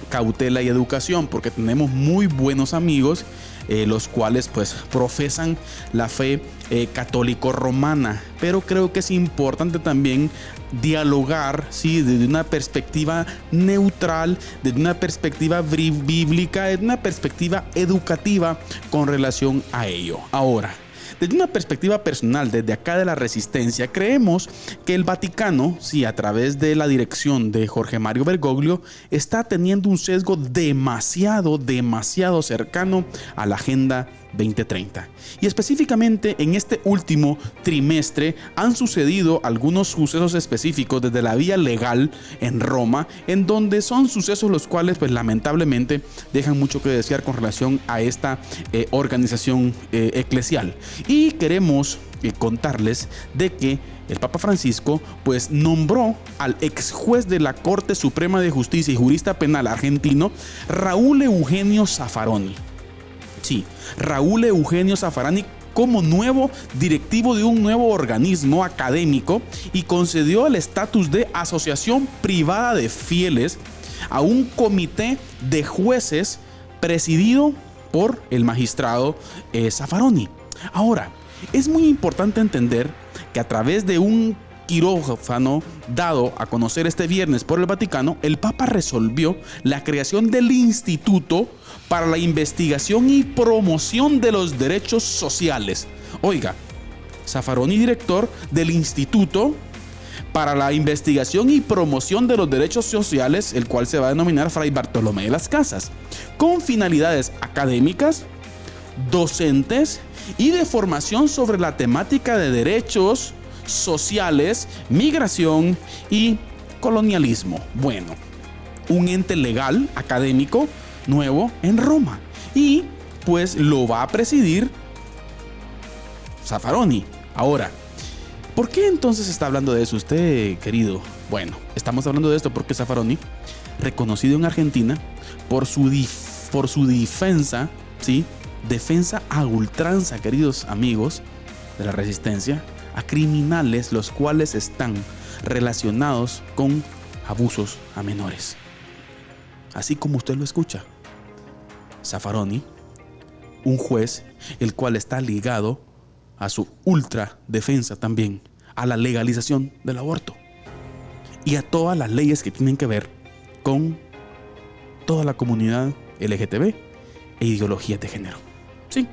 cautela y educación, porque tenemos muy buenos amigos, los cuales pues profesan la fe católico-romana, pero creo que es importante también dialogar, ¿sí?, desde una perspectiva neutral, desde una perspectiva bíblica, desde una perspectiva educativa con relación a ello. Ahora, desde una perspectiva personal, desde acá de la Resistencia, creemos que el Vaticano, sí, a través de la dirección de Jorge Mario Bergoglio, está teniendo un sesgo demasiado cercano a la Agenda 2030. Y específicamente en este último trimestre han sucedido algunos sucesos específicos desde la vía legal en Roma, en donde son sucesos los cuales pues lamentablemente dejan mucho que desear con relación a esta organización eclesial. Y queremos contarles de que el Papa Francisco pues nombró al ex juez de la Corte Suprema de Justicia y jurista penal argentino, Raúl Eugenio Zaffaroni. Sí, Raúl Eugenio Zaffaroni, como nuevo directivo de un nuevo organismo académico y concedió el estatus de asociación privada de fieles a un comité de jueces presidido por el magistrado Zaffaroni. Ahora, es muy importante entender que a través de un quirófano dado a conocer este viernes por el Vaticano, el Papa resolvió la creación del Instituto para la Investigación y Promoción de los Derechos Sociales. Oiga, Zaffaroni, director del Instituto para la Investigación y Promoción de los Derechos Sociales, el cual se va a denominar Fray Bartolomé de las Casas, con finalidades académicas, docentes y de formación sobre la temática de derechos sociales, migración y colonialismo. Bueno, un ente legal académico nuevo en Roma, y pues lo va a presidir Zaffaroni. Ahora, ¿por qué entonces está hablando de eso usted, querido? Bueno, estamos hablando de esto porque Zaffaroni, reconocido en Argentina por su defensa, ¿sí? Defensa a ultranza, queridos amigos de la resistencia, a criminales los cuales están relacionados con abusos a menores. Así como usted lo escucha, Zaffaroni, un juez el cual está ligado a su ultra defensa también a la legalización del aborto y a todas las leyes que tienen que ver con toda la comunidad LGTB e ideologías de género. Sí,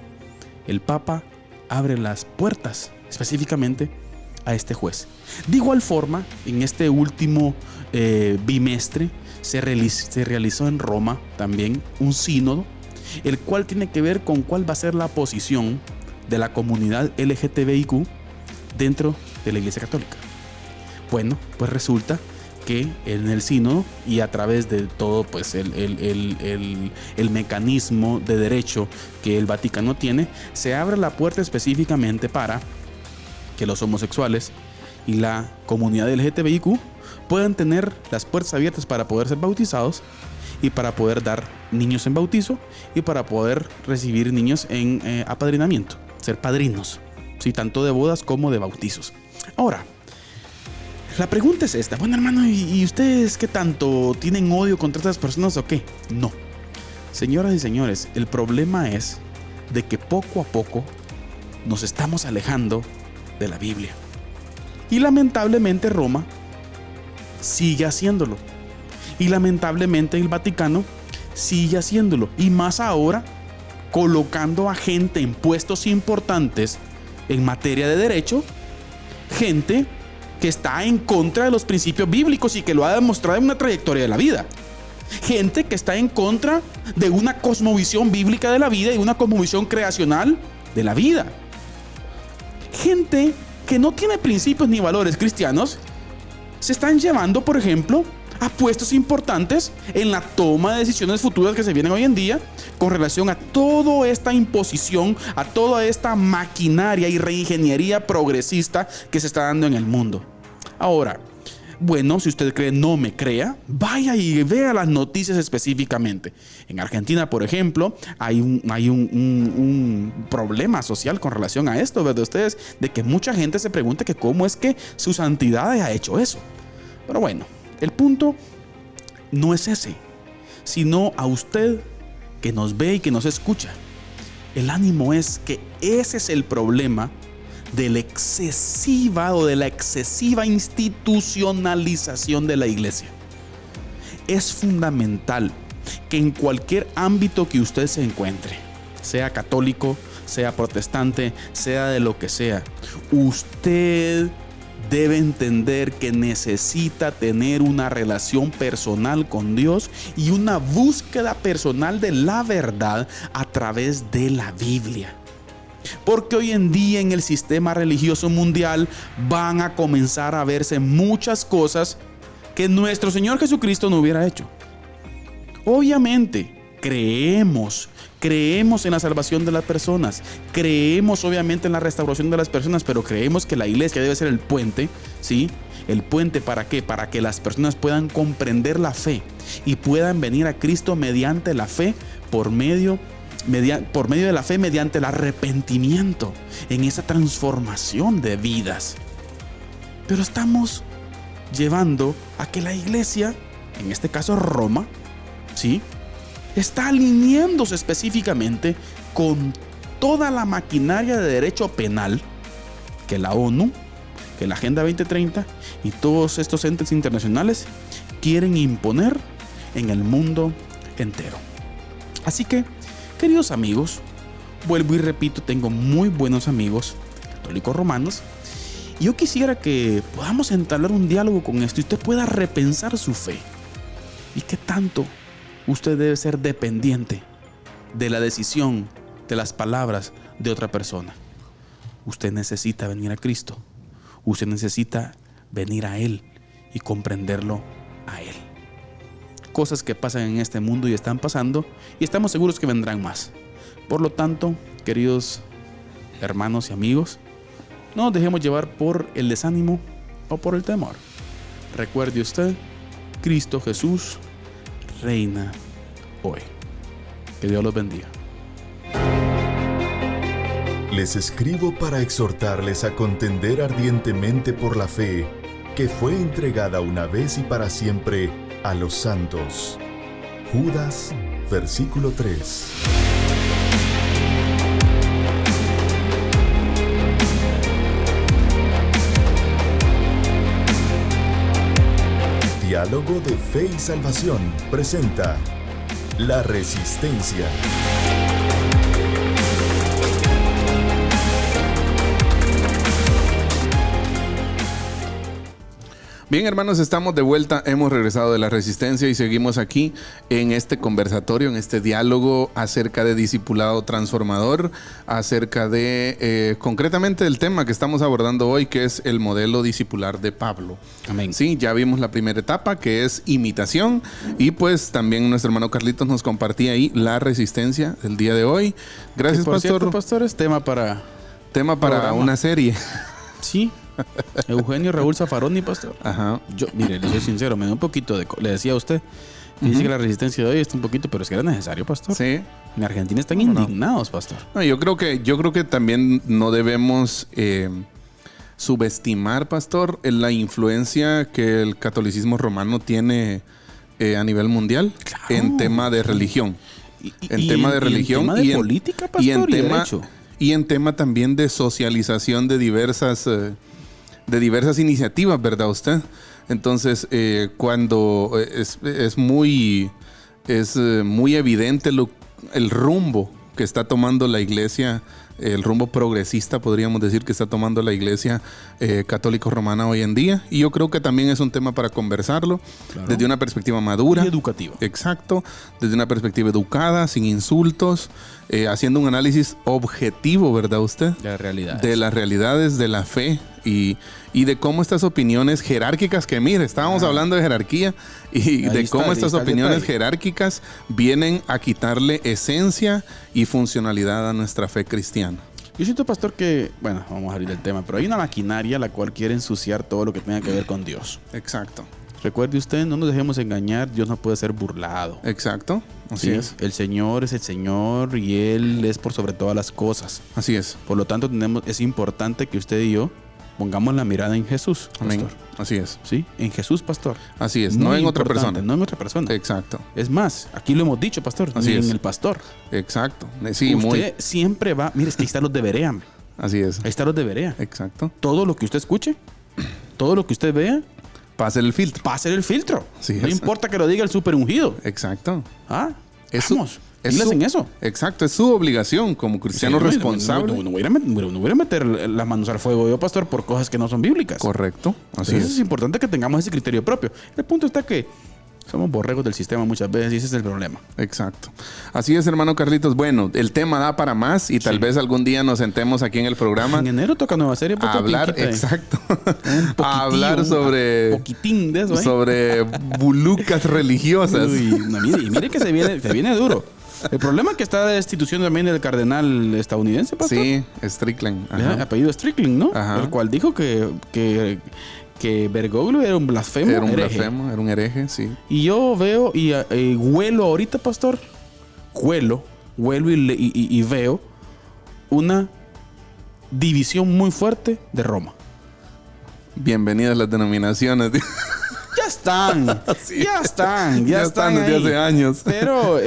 el Papa abre las puertas específicamente a este juez. De igual forma, en este último bimestre se realizó en Roma también un sínodo, el cual tiene que ver con cuál va a ser la posición de la comunidad LGTBIQ dentro de la Iglesia Católica. Bueno, pues resulta que en el sínodo y a través de todo pues el mecanismo de derecho que el Vaticano tiene, se abre la puerta específicamente para que los homosexuales y la comunidad LGTBIQ puedan tener las puertas abiertas para poder ser bautizados y para poder dar niños en bautizo y para poder recibir niños en apadrinamiento, ser padrinos, ¿sí? Tanto de bodas como de bautizos. Ahora, la pregunta es esta: bueno, hermano, ¿y ustedes qué tanto tienen odio contra estas personas o qué? No. Señoras y señores, el problema es de que poco a poco nos estamos alejando de la Biblia. Y lamentablemente Roma sigue haciéndolo. Y lamentablemente el Vaticano sigue haciéndolo. Y más ahora, colocando a gente en puestos importantes en materia de derecho, gente que está en contra de los principios bíblicos y que lo ha demostrado en una trayectoria de la vida. Gente que está en contra de una cosmovisión bíblica de la vida y una cosmovisión creacional de la vida. Gente que no tiene principios ni valores cristianos se están llevando, por ejemplo, a puestos importantes en la toma de decisiones futuras que se vienen hoy en día con relación a toda esta imposición, a toda esta maquinaria y reingeniería progresista que se está dando en el mundo. Ahora, bueno, si usted cree, no me crea, vaya y vea las noticias específicamente. En Argentina, por ejemplo, hay un problema social con relación a esto, ¿verdad? Ustedes, de que mucha gente se pregunta que cómo es que su santidad ha hecho eso. Pero bueno, el punto no es ese, sino a usted que nos ve y que nos escucha. El ánimo es que ese es el problema de la excesiva institucionalización de la iglesia. Es fundamental que en cualquier ámbito que usted se encuentre, sea católico, sea protestante, sea de lo que sea, usted debe entender que necesita tener una relación personal con Dios y una búsqueda personal de la verdad a través de la Biblia. Porque hoy en día en el sistema religioso mundial van a comenzar a verse muchas cosas que nuestro Señor Jesucristo no hubiera hecho. Obviamente creemos en la salvación de las personas, creemos obviamente en la restauración de las personas, pero creemos que la iglesia debe ser el puente, ¿sí? ¿El puente para qué? Para que las personas puedan comprender la fe y puedan venir a Cristo mediante la fe por medio por medio de la fe, mediante el arrepentimiento, en esa transformación de vidas. Pero estamos llevando a que la iglesia, en este caso Roma, ¿sí?, está alineándose específicamente con toda la maquinaria de derecho penal que la ONU, que la Agenda 2030 y todos estos entes internacionales quieren imponer en el mundo entero. Así que, queridos amigos, vuelvo y repito, tengo muy buenos amigos católicos romanos y yo quisiera que podamos entablar un diálogo con esto y usted pueda repensar su fe y qué tanto usted debe ser dependiente de la decisión, de las palabras de otra persona. Usted necesita venir a Cristo. Usted necesita venir a Él y comprenderlo a Él. Cosas que pasan en este mundo y están pasando y estamos seguros que vendrán más. Por lo tanto, queridos hermanos y amigos, no nos dejemos llevar por el desánimo o por el temor. Recuerde usted, Cristo Jesús reina hoy. Que Dios los bendiga. Les escribo para exhortarles a contender ardientemente por la fe que fue entregada una vez y para siempre a los santos. Judas, versículo 3. Diálogo de Fe y Salvación presenta La Resistencia. Bien, hermanos, estamos de vuelta, hemos regresado de la Resistencia y seguimos aquí en este conversatorio, en este diálogo acerca de discipulado transformador, acerca de, concretamente, el tema que estamos abordando hoy, que es el modelo discipular de Pablo. Amén. Sí, ya vimos la primera etapa, que es imitación, y pues también nuestro hermano Carlitos nos compartía ahí la resistencia del día de hoy. Gracias, por pastor. cierto, pastor, es tema para Programa. Una serie. Sí. Eugenio Raúl Zaffaroni, pastor. Ajá. Yo, mire, le soy sincero, me da un poquito de... Le decía a usted, dice que la resistencia de hoy está un poquito, pero es que era necesario, pastor. Sí. En Argentina están indignados, pastor. No, yo creo que también no debemos subestimar, pastor, la influencia que el catolicismo romano tiene a nivel mundial. Claro. En tema de religión. En tema de religión y en política, pastor, y en tema también de socialización de diversas iniciativas, ¿verdad usted? Entonces, cuando es muy evidente el rumbo que está tomando la iglesia, el rumbo progresista, podríamos decir, que está tomando la iglesia católico romana hoy en día. Y yo creo que también es un tema para conversarlo, claro, desde una perspectiva madura. Y educativa. Exacto, desde una perspectiva educada, sin insultos, haciendo un análisis objetivo, ¿verdad usted? De las realidades. De las realidades de la fe y de cómo estas opiniones jerárquicas, que mire, estábamos hablando de jerarquía, y ahí de cómo estas opiniones jerárquicas vienen a quitarle esencia y funcionalidad a nuestra fe cristiana. Yo siento, pastor, que, bueno, vamos a abrir el tema, pero hay una maquinaria la cual quiere ensuciar todo lo que tenga que ver con Dios. Exacto. Recuerde usted, no nos dejemos engañar, Dios no puede ser burlado. Exacto, así es. El Señor es el Señor y Él es por sobre todas las cosas. Así es. Por lo tanto, es importante que usted y yo pongamos la mirada en Jesús, pastor. Amén. Así es. Sí, en Jesús, pastor. Así es, no en otra persona. No en otra persona. Exacto. Es más, aquí lo hemos dicho, pastor, así es. En el pastor. Exacto. Sí, usted siempre va, mire, es que ahí están los de Berea. Así es. Ahí están los de Berea. Exacto. Todo lo que usted escuche, todo lo que usted vea, pase el filtro. Pase el filtro. Así no es. importa que lo diga el super ungido. Exacto. Vamos. En eso. Exacto, es su obligación como cristiano responsable. No voy a meter las manos al fuego yo, pastor, por cosas que no son bíblicas. Correcto, así es. Es importante que tengamos ese criterio propio. El punto está que somos borregos del sistema muchas veces y ese es el problema. Exacto. Así es, hermano Carlitos. Bueno, el tema da para más y tal vez algún día nos sentemos aquí en el programa. En enero toca nueva serie. A hablar, exacto. A hablar sobre... poquitín de eso, sobre bulucas religiosas. Uy, no, mire que se viene duro. El problema es que está la destitución también del cardenal estadounidense, pastor. Sí, Strickland. Ajá. Apellido Strickland, ¿no? Ajá. El cual dijo que Bergoglio era un blasfemo. Era un blasfemo, era un hereje, sí. Y yo veo y huelo ahorita, pastor. Huelo vuelvo y veo una división muy fuerte de Roma. Bienvenidas las denominaciones. Ya están, Sí. ya están desde ahí. hace años. Pero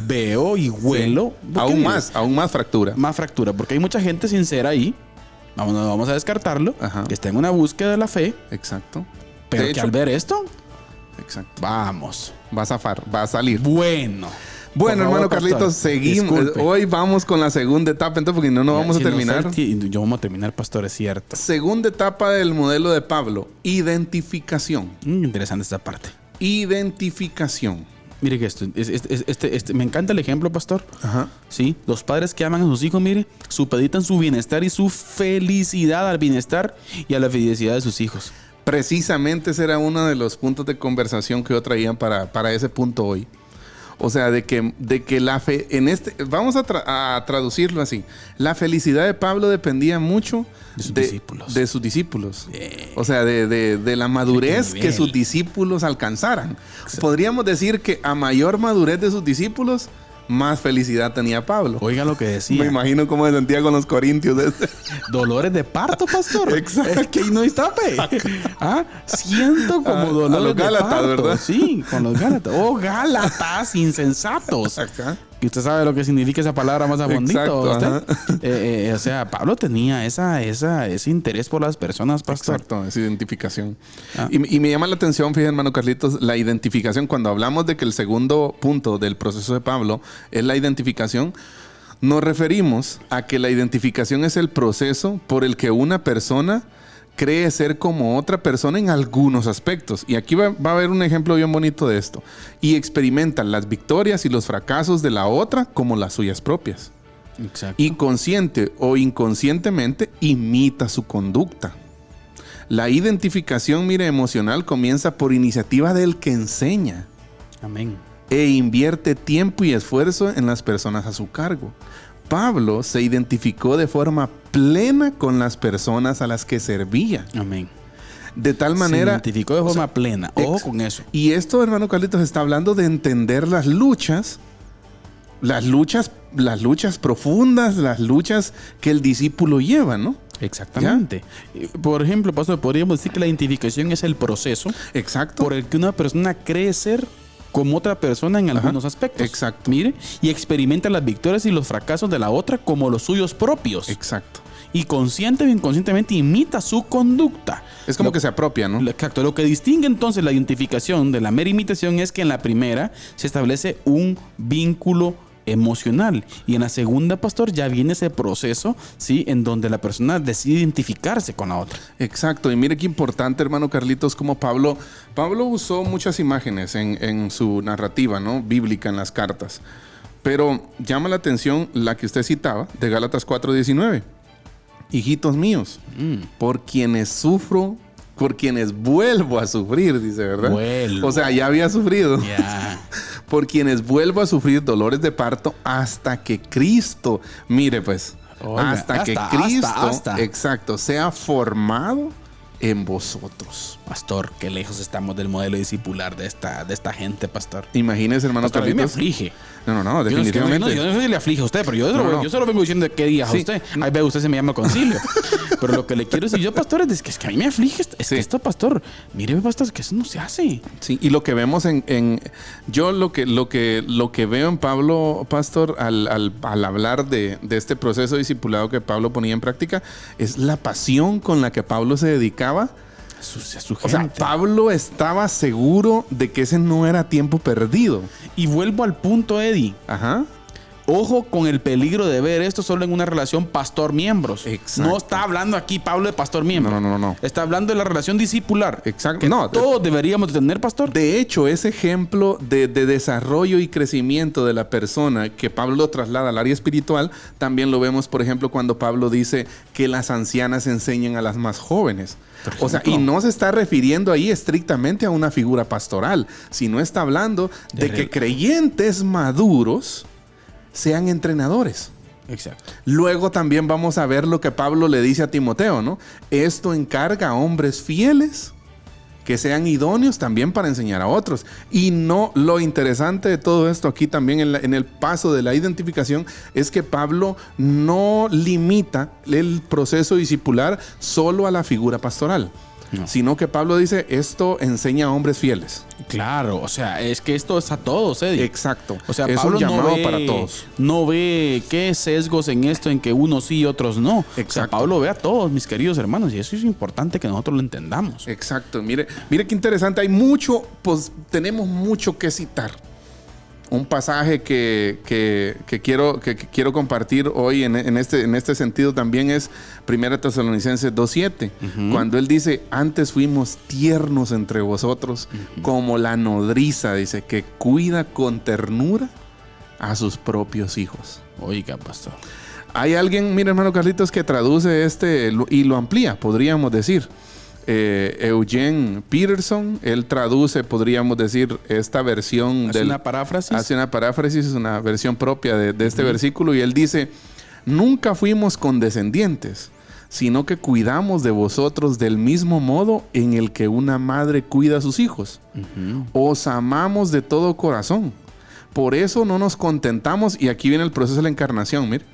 veo y huelo. Sí. porque Aún más fractura. más fractura, porque hay mucha gente sincera ahí. Vamos a descartarlo. Ajá. Que está en una búsqueda de la fe. Exacto. Pero De que hecho, al ver esto, exacto. vamos. Va a zafar, va a salir. Bueno. Bueno, Por favor, hermano pastor, Carlitos, seguimos. disculpe. Hoy vamos con la segunda etapa, entonces, porque no vamos a Si no terminar. sé yo vamos a terminar, pastor, es cierto. Segunda etapa del modelo de Pablo, identificación. Interesante esta parte. Identificación. Mire que esto, me encanta el ejemplo, pastor. Ajá. Sí, los padres que aman a sus hijos, mire, supeditan su bienestar y su felicidad al bienestar y a la felicidad de sus hijos. Precisamente ese era uno de los puntos de conversación que yo traía para ese punto hoy. O sea, de que la fe, vamos a traducirlo así. La felicidad de Pablo dependía mucho De sus discípulos. De sus discípulos. O sea, de la madurez ¿De qué que nivel? sus discípulos alcanzaran. Podríamos decir que a mayor madurez de sus discípulos, más felicidad tenía Pablo. Oiga lo que Me decía. imagino cómo se sentía con los corintios. Dolores de parto, pastor. Exacto. Es que ahí no está, pe. Siento como A dolores los Gálatas, de parto. ¿verdad? Sí, con los Gálatas. Oh, Gálatas insensatos. Acá. Y usted sabe lo que significa esa palabra más bonita. Exacto, O sea, Pablo tenía ese interés por las personas, pastor. Exacto, es identificación. Ah. Y me llama la atención, fíjense, hermano Carlitos, la identificación. Cuando hablamos de que el segundo punto del proceso de Pablo es la identificación, nos referimos a que la identificación es el proceso por el que una persona cree ser como otra persona en algunos aspectos. Y aquí va a haber un ejemplo bien bonito de esto. Y experimentan las victorias y los fracasos de la otra como las suyas propias. Exacto. Y consciente o inconscientemente imita su conducta. La identificación, mire, emocional comienza por iniciativa del que enseña Amén. e invierte tiempo y esfuerzo en las personas a su cargo. Pablo se identificó de forma plena con las personas a las que servía. Amén. De tal Se manera... identificó de forma plena. Ojo con eso. Y esto, hermano Carlitos, está hablando de entender las luchas profundas, las luchas que el discípulo lleva, ¿no? Exactamente. Por ejemplo, pastor, podríamos decir que la identificación es el proceso Exacto. por el que una persona cree ser como otra persona en algunos aspectos. Exacto. Mire, y experimenta las victorias y los fracasos de la otra como los suyos propios. Exacto. Y consciente o inconscientemente imita su conducta. Es como que se apropia, ¿no? Exacto. Lo que distingue entonces la identificación de la mera imitación es que en la primera se establece un vínculo emocional y en la segunda, pastor, ya viene ese proceso, ¿sí? En donde la persona decide identificarse con la otra. Exacto. Y mire qué importante, hermano Carlitos, como Pablo usó muchas imágenes en su narrativa, ¿no? Bíblica en las cartas. Pero llama la atención la que usted citaba de Gálatas 4:19. Hijitos míos, por quienes sufro, por quienes vuelvo a sufrir, dice, ¿verdad? Vuelvo. O sea, ya había sufrido. Ya. Por quienes vuelvo a sufrir dolores de parto hasta que Cristo, mire pues, Oiga, hasta que Cristo, exacto, sea formado en vosotros. Pastor, qué lejos estamos del modelo discipular de esta gente, pastor. Imagínese, hermano Pastor, a mí me Carlitos. aflige. No, definitivamente. Yo no sé si le aflige a usted, pero yo solo vengo diciendo de qué día Sí. a usted. Ahí ve, usted se me llama concilio. Pero lo que le quiero decir yo, pastor, es que a mí me aflige. Es Sí. que esto, pastor, mire, pastor, es que eso no se hace. Sí, y lo que vemos yo lo que veo en Pablo, pastor, al hablar de este proceso discipulado que Pablo ponía en práctica, es la pasión con la que Pablo se dedicaba. Su O sea, gente. Pablo estaba seguro de que ese no era tiempo perdido. Y vuelvo al punto, Eddie. Ajá. Ojo con el peligro de ver esto solo en una relación pastor-miembros. Exacto. No está hablando aquí Pablo de pastor-miembro. No. Está hablando de la relación discipular. Exacto. Que No, todos deberíamos de tener, pastor. De hecho, ese ejemplo de desarrollo y crecimiento de la persona que Pablo traslada al área espiritual, también lo vemos, por ejemplo, cuando Pablo dice que las ancianas enseñan a las más jóvenes. O sea, y no se está refiriendo ahí estrictamente a una figura pastoral, sino está hablando de que creyentes maduros sean entrenadores. Exacto. Luego también vamos a ver lo que Pablo le dice a Timoteo, ¿no? Esto encarga a hombres fieles que sean idóneos también para enseñar a otros. Y no, lo interesante de todo esto aquí también en el paso de la identificación es que Pablo no limita el proceso discipular solo a la figura pastoral. No. Sino que Pablo dice, esto enseña a hombres fieles. Claro, o sea, es que esto es a todos, Eddie. Exacto. O sea, es Pablo un llamado no ve, para todos. No ve qué sesgos en esto, en que unos sí y otros no. Exacto. O sea, Pablo ve a todos, mis queridos hermanos, y eso es importante que nosotros lo entendamos. Exacto. Mire qué interesante. Hay mucho, pues tenemos mucho que citar. Un pasaje que quiero compartir hoy en este sentido también es 1 Tesalonicenses 2:7, cuando él dice, antes fuimos tiernos entre vosotros, como la nodriza, dice, que cuida con ternura a sus propios hijos. Oiga, pastor. Hay alguien, mira, hermano Carlitos, que traduce y lo amplía, podríamos decir. Eugene Peterson, él traduce, podríamos decir, esta versión. ¿Hace una paráfrasis? Hace una paráfrasis, es una versión propia de este versículo, y él dice, nunca fuimos condescendientes, sino que cuidamos de vosotros del mismo modo en el que una madre cuida a sus hijos. Os amamos de todo corazón. Por eso no nos contentamos, y aquí viene el proceso de la encarnación, mire,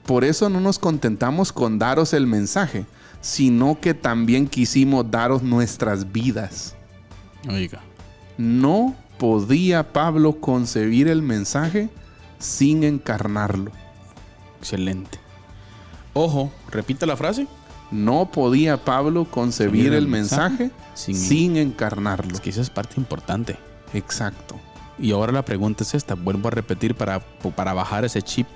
por eso no nos contentamos con daros el mensaje, sino que también quisimos daros nuestras vidas. Oiga. No podía Pablo concebir el mensaje sin encarnarlo. Excelente. Ojo, repite la frase. No podía Pablo concebir el mensaje sin encarnarlo. Es que esa es parte importante. Exacto. Y ahora la pregunta es esta, vuelvo a repetir para bajar ese chip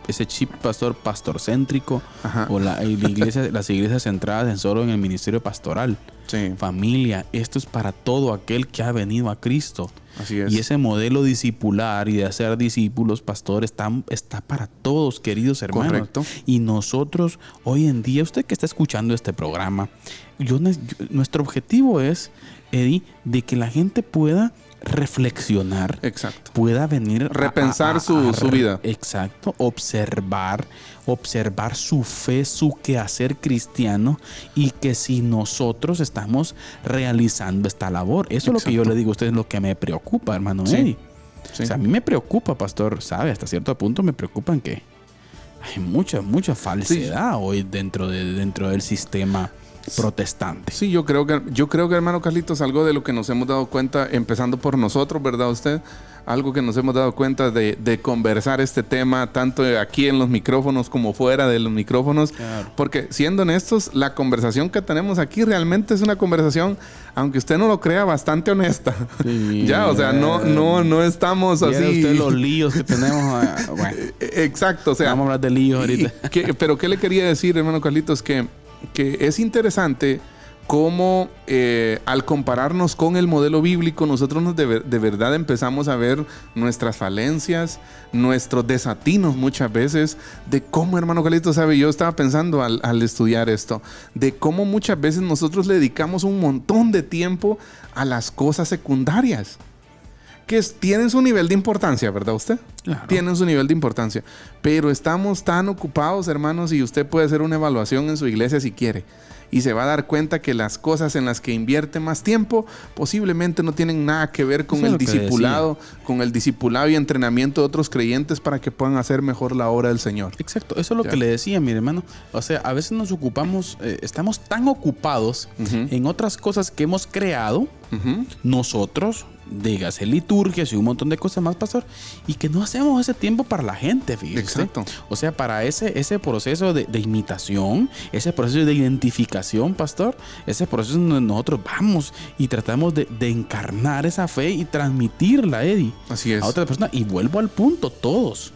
pastorcéntrico. O las iglesias centradas solo en el ministerio pastoral. Sí. Familia, esto es para todo aquel que ha venido a Cristo. Así es. Y ese modelo discipular y de hacer discípulos, pastores, está para todos, queridos hermanos. Correcto. Y nosotros, hoy en día, usted que está escuchando este programa, nuestro objetivo es, Eddie, de que la gente pueda reflexionar. Exacto. Pueda venir repensar su vida. Exacto. Observar su fe, su quehacer cristiano, y que si nosotros estamos realizando esta labor, eso es lo que yo le digo a ustedes, lo que me preocupa, hermano Eddie. Sí. O sea, a mí me preocupa, pastor, sabe, hasta cierto punto me preocupan que hay mucha falsedad hoy dentro del sistema protestante. Sí, yo creo que, hermano Carlitos, algo de lo que nos hemos dado cuenta, empezando por nosotros, ¿verdad usted? Algo que nos hemos dado cuenta de conversar este tema, tanto aquí en los micrófonos como fuera de los micrófonos. Claro. Porque, siendo honestos, la conversación que tenemos aquí realmente es una conversación, aunque usted no lo crea, bastante honesta. Sí, ya, o sea, no estamos así. Usted los líos que tenemos. Bueno, exacto, o sea. Vamos a hablar de líos ahorita. Pero ¿qué le quería decir, hermano Carlitos? Que es interesante cómo al compararnos con el modelo bíblico, nosotros de verdad empezamos a ver nuestras falencias, nuestros desatinos muchas veces, de cómo, hermano Carlitos, sabe, yo estaba pensando al estudiar esto, de cómo muchas veces nosotros le dedicamos un montón de tiempo a las cosas secundarias, que tienen su nivel de importancia, ¿verdad usted? Claro. Tienen su nivel de importancia. Pero estamos tan ocupados, hermanos, y usted puede hacer una evaluación en su iglesia si quiere. Y se va a dar cuenta que las cosas en las que invierte más tiempo posiblemente no tienen nada que ver con el discipulado, y entrenamiento de otros creyentes para que puedan hacer mejor la obra del Señor. Exacto, eso es lo que le decía, mi hermano. O sea, a veces nos ocupamos, estamos tan ocupados en otras cosas que hemos creado nosotros, dígase liturgias y un montón de cosas más, pastor, y que no hacemos ese tiempo para la gente, fíjese. Exacto. O sea, para ese proceso de imitación, ese proceso de identificación, pastor, ese proceso donde nosotros vamos y tratamos de encarnar esa fe y transmitirla, Eddie, así es, a otra persona. Y vuelvo al punto, todos.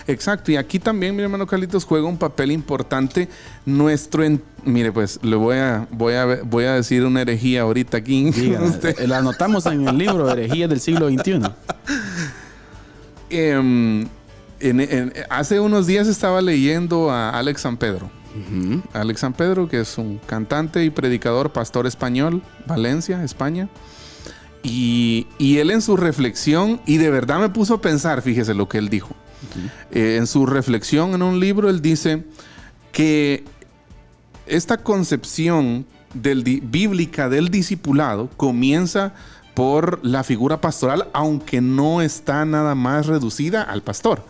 Exacto, y aquí también, mi hermano Carlitos, juega un papel importante mire, pues le voy a decir una herejía ahorita aquí. La anotamos en el libro Herejías del siglo XXI. Hace unos días estaba leyendo a Alex San Pedro. Alex San Pedro, que es un cantante y predicador, pastor español, Valencia, España. Y él en su reflexión, y de verdad me puso a pensar, fíjese lo que él dijo. En su reflexión en un libro, él dice que esta concepción bíblica del discipulado comienza por la figura pastoral, aunque no está nada más reducida al pastor,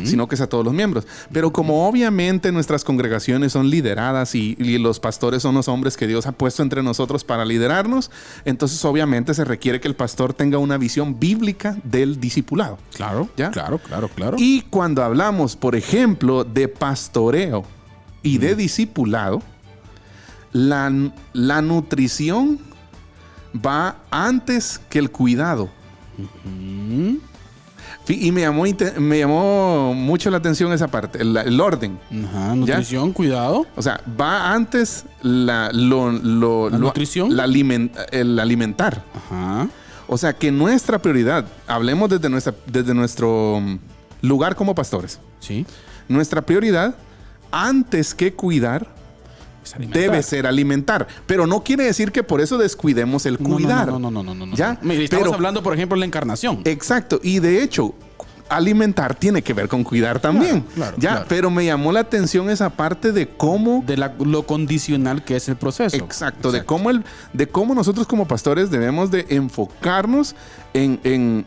sino que es a todos los miembros. Pero como obviamente nuestras congregaciones son lideradas y los pastores son los hombres que Dios ha puesto entre nosotros para liderarnos, entonces obviamente se requiere que el pastor tenga una visión bíblica del discipulado. Claro, ¿ya? Claro. Y cuando hablamos, por ejemplo, de pastoreo y de discipulado, la nutrición va antes que el cuidado. Y me llamó mucho la atención esa parte, el orden. Ajá, nutrición, ¿ya? Cuidado. O sea, va antes la nutrición, el alimentar. Ajá. O sea, que nuestra prioridad, hablemos desde nuestro lugar como pastores. Sí. Nuestra prioridad, antes que cuidar, debe ser alimentar. Pero no quiere decir que por eso descuidemos el cuidar. No. ¿Ya? Estamos hablando, por ejemplo, de la encarnación. Exacto. Y de hecho, alimentar tiene que ver con cuidar también. Claro. Pero me llamó la atención esa parte de cómo... lo condicional que es el proceso. Exacto. De cómo nosotros como pastores debemos de enfocarnos en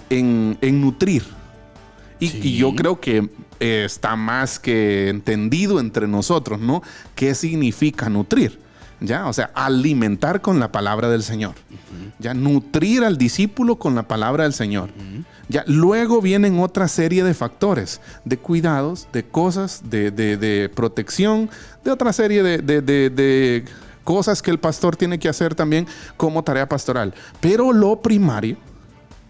nutrir. Y yo creo que está más que entendido entre nosotros, ¿no? ¿Qué significa nutrir? ¿Ya? O sea, alimentar con la palabra del Señor. ¿Ya? Nutrir al discípulo con la palabra del Señor. ¿Ya? Luego vienen otra serie de factores, de cuidados, de cosas, de protección, de otra serie de cosas que el pastor tiene que hacer también como tarea pastoral. Pero lo primario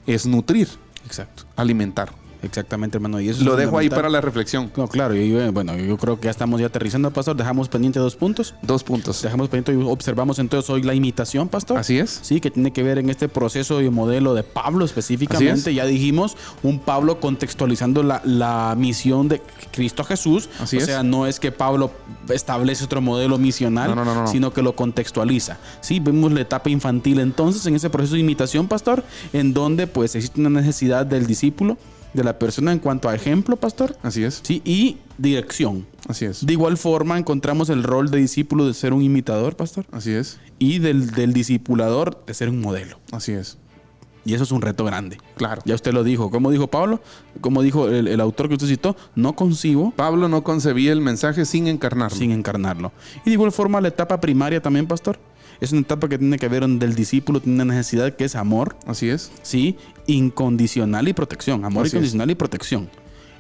es nutrir. Exacto. Alimentar. Exactamente, hermano. Y eso lo dejo ahí para la reflexión. No, claro. Yo creo que ya estamos aterrizando, pastor. Dejamos pendiente 2 puntos. 2 puntos. Dejamos pendiente y observamos entonces hoy la imitación, pastor. Así es. Sí, que tiene que ver en este proceso y modelo de Pablo específicamente. Ya dijimos, un Pablo contextualizando la misión de Cristo Jesús. Así es. O sea, no es que Pablo establece otro modelo misional, no. sino que lo contextualiza. Sí, vemos la etapa infantil entonces en ese proceso de imitación, pastor, en donde pues existe una necesidad del discípulo, de la persona en cuanto a ejemplo, pastor. Así es. Sí, y dirección. Así es. De igual forma encontramos el rol de discípulo de ser un imitador, pastor. Así es. Y del discipulador de ser un modelo. Así es. Y eso es un reto grande. Claro. Ya usted lo dijo. ¿Cómo dijo Pablo? Como dijo el autor que usted citó, no concibo. Pablo no concebía el mensaje sin encarnarlo. Sin encarnarlo. Y de igual forma la etapa primaria también, pastor. Es una etapa que tiene que ver donde el discípulo tiene una necesidad que es amor. Así es. Sí, incondicional y protección. Amor incondicional y protección.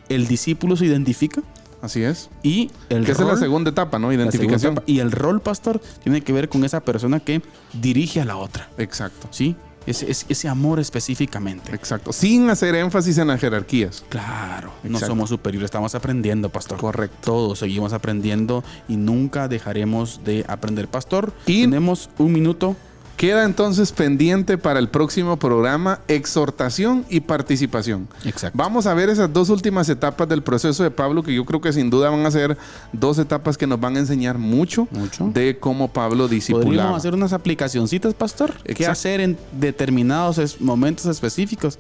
El discípulo se identifica. Así es. Y el rol, esa es la segunda etapa, ¿no? Identificación. Y el rol, pastor, tiene que ver con esa persona que dirige a la otra. Exacto. Sí. Ese amor específicamente. Exacto. Sin hacer énfasis en las jerarquías. Claro. Exacto. No somos superiores, estamos aprendiendo, pastor. Correcto. Todos seguimos aprendiendo y nunca dejaremos de aprender, pastor. Y tenemos 1 minuto. Queda entonces pendiente para el próximo programa exhortación y participación. Exacto. Vamos a ver esas 2 últimas etapas del proceso de Pablo, que yo creo que sin duda van a ser 2 etapas que nos van a enseñar mucho. De cómo Pablo discipulaba. Podríamos hacer unas aplicacioncitas, pastor. Exacto. ¿Qué hacer en determinados momentos específicos?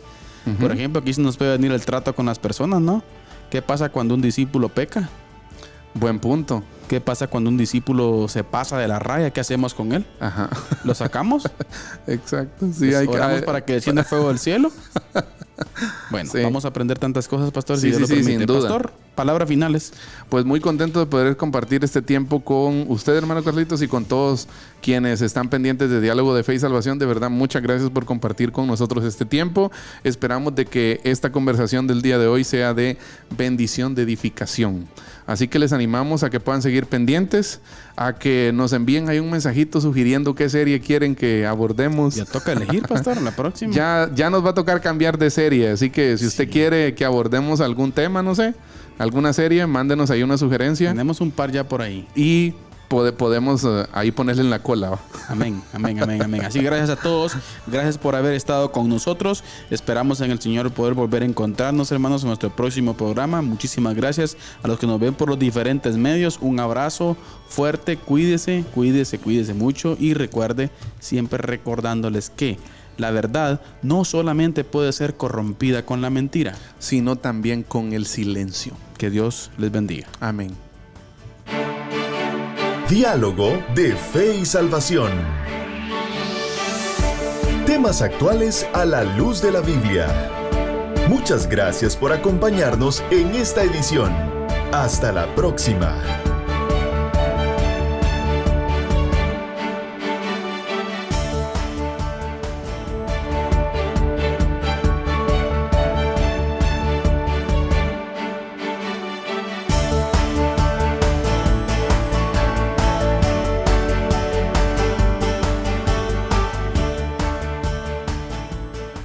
Por ejemplo, aquí se nos puede venir el trato con las personas, ¿no? ¿Qué pasa cuando un discípulo peca? Buen punto. ¿Qué pasa cuando un discípulo se pasa de la raya? ¿Qué hacemos con él? Ajá. ¿Lo sacamos? Exacto. Sí, ¿Oramos para que descienda fuego del cielo? Bueno, vamos a aprender tantas cosas, pastor, si Dios lo permite. Sin duda. Pastor, palabras finales. Pues muy contento de poder compartir este tiempo con usted, hermano Carlitos, y con todos quienes están pendientes de Diálogo de Fe y Salvación. De verdad, muchas gracias por compartir con nosotros este tiempo. Esperamos de que esta conversación del día de hoy sea de bendición, de edificación. Así que les animamos a que puedan seguir pendientes, a que nos envíen ahí un mensajito sugiriendo qué serie quieren que abordemos. Ya toca elegir, pastor, la próxima. Ya nos va a tocar cambiar de serie, así que si usted quiere que abordemos algún tema, no sé, alguna serie, mándenos ahí una sugerencia. Tenemos un par ya por ahí. Y podemos ahí ponerle en la cola. Amén. Así que gracias a todos. Gracias por haber estado con nosotros. Esperamos en el Señor poder volver a encontrarnos, hermanos, en nuestro próximo programa. Muchísimas gracias a los que nos ven por los diferentes medios. Un abrazo fuerte. Cuídese mucho. Y recuerde, siempre recordándoles que la verdad no solamente puede ser corrompida con la mentira, sino también con el silencio. Que Dios les bendiga. Amén. Diálogo de Fe y Salvación. Temas actuales a la luz de la Biblia. Muchas gracias por acompañarnos en esta edición. Hasta la próxima.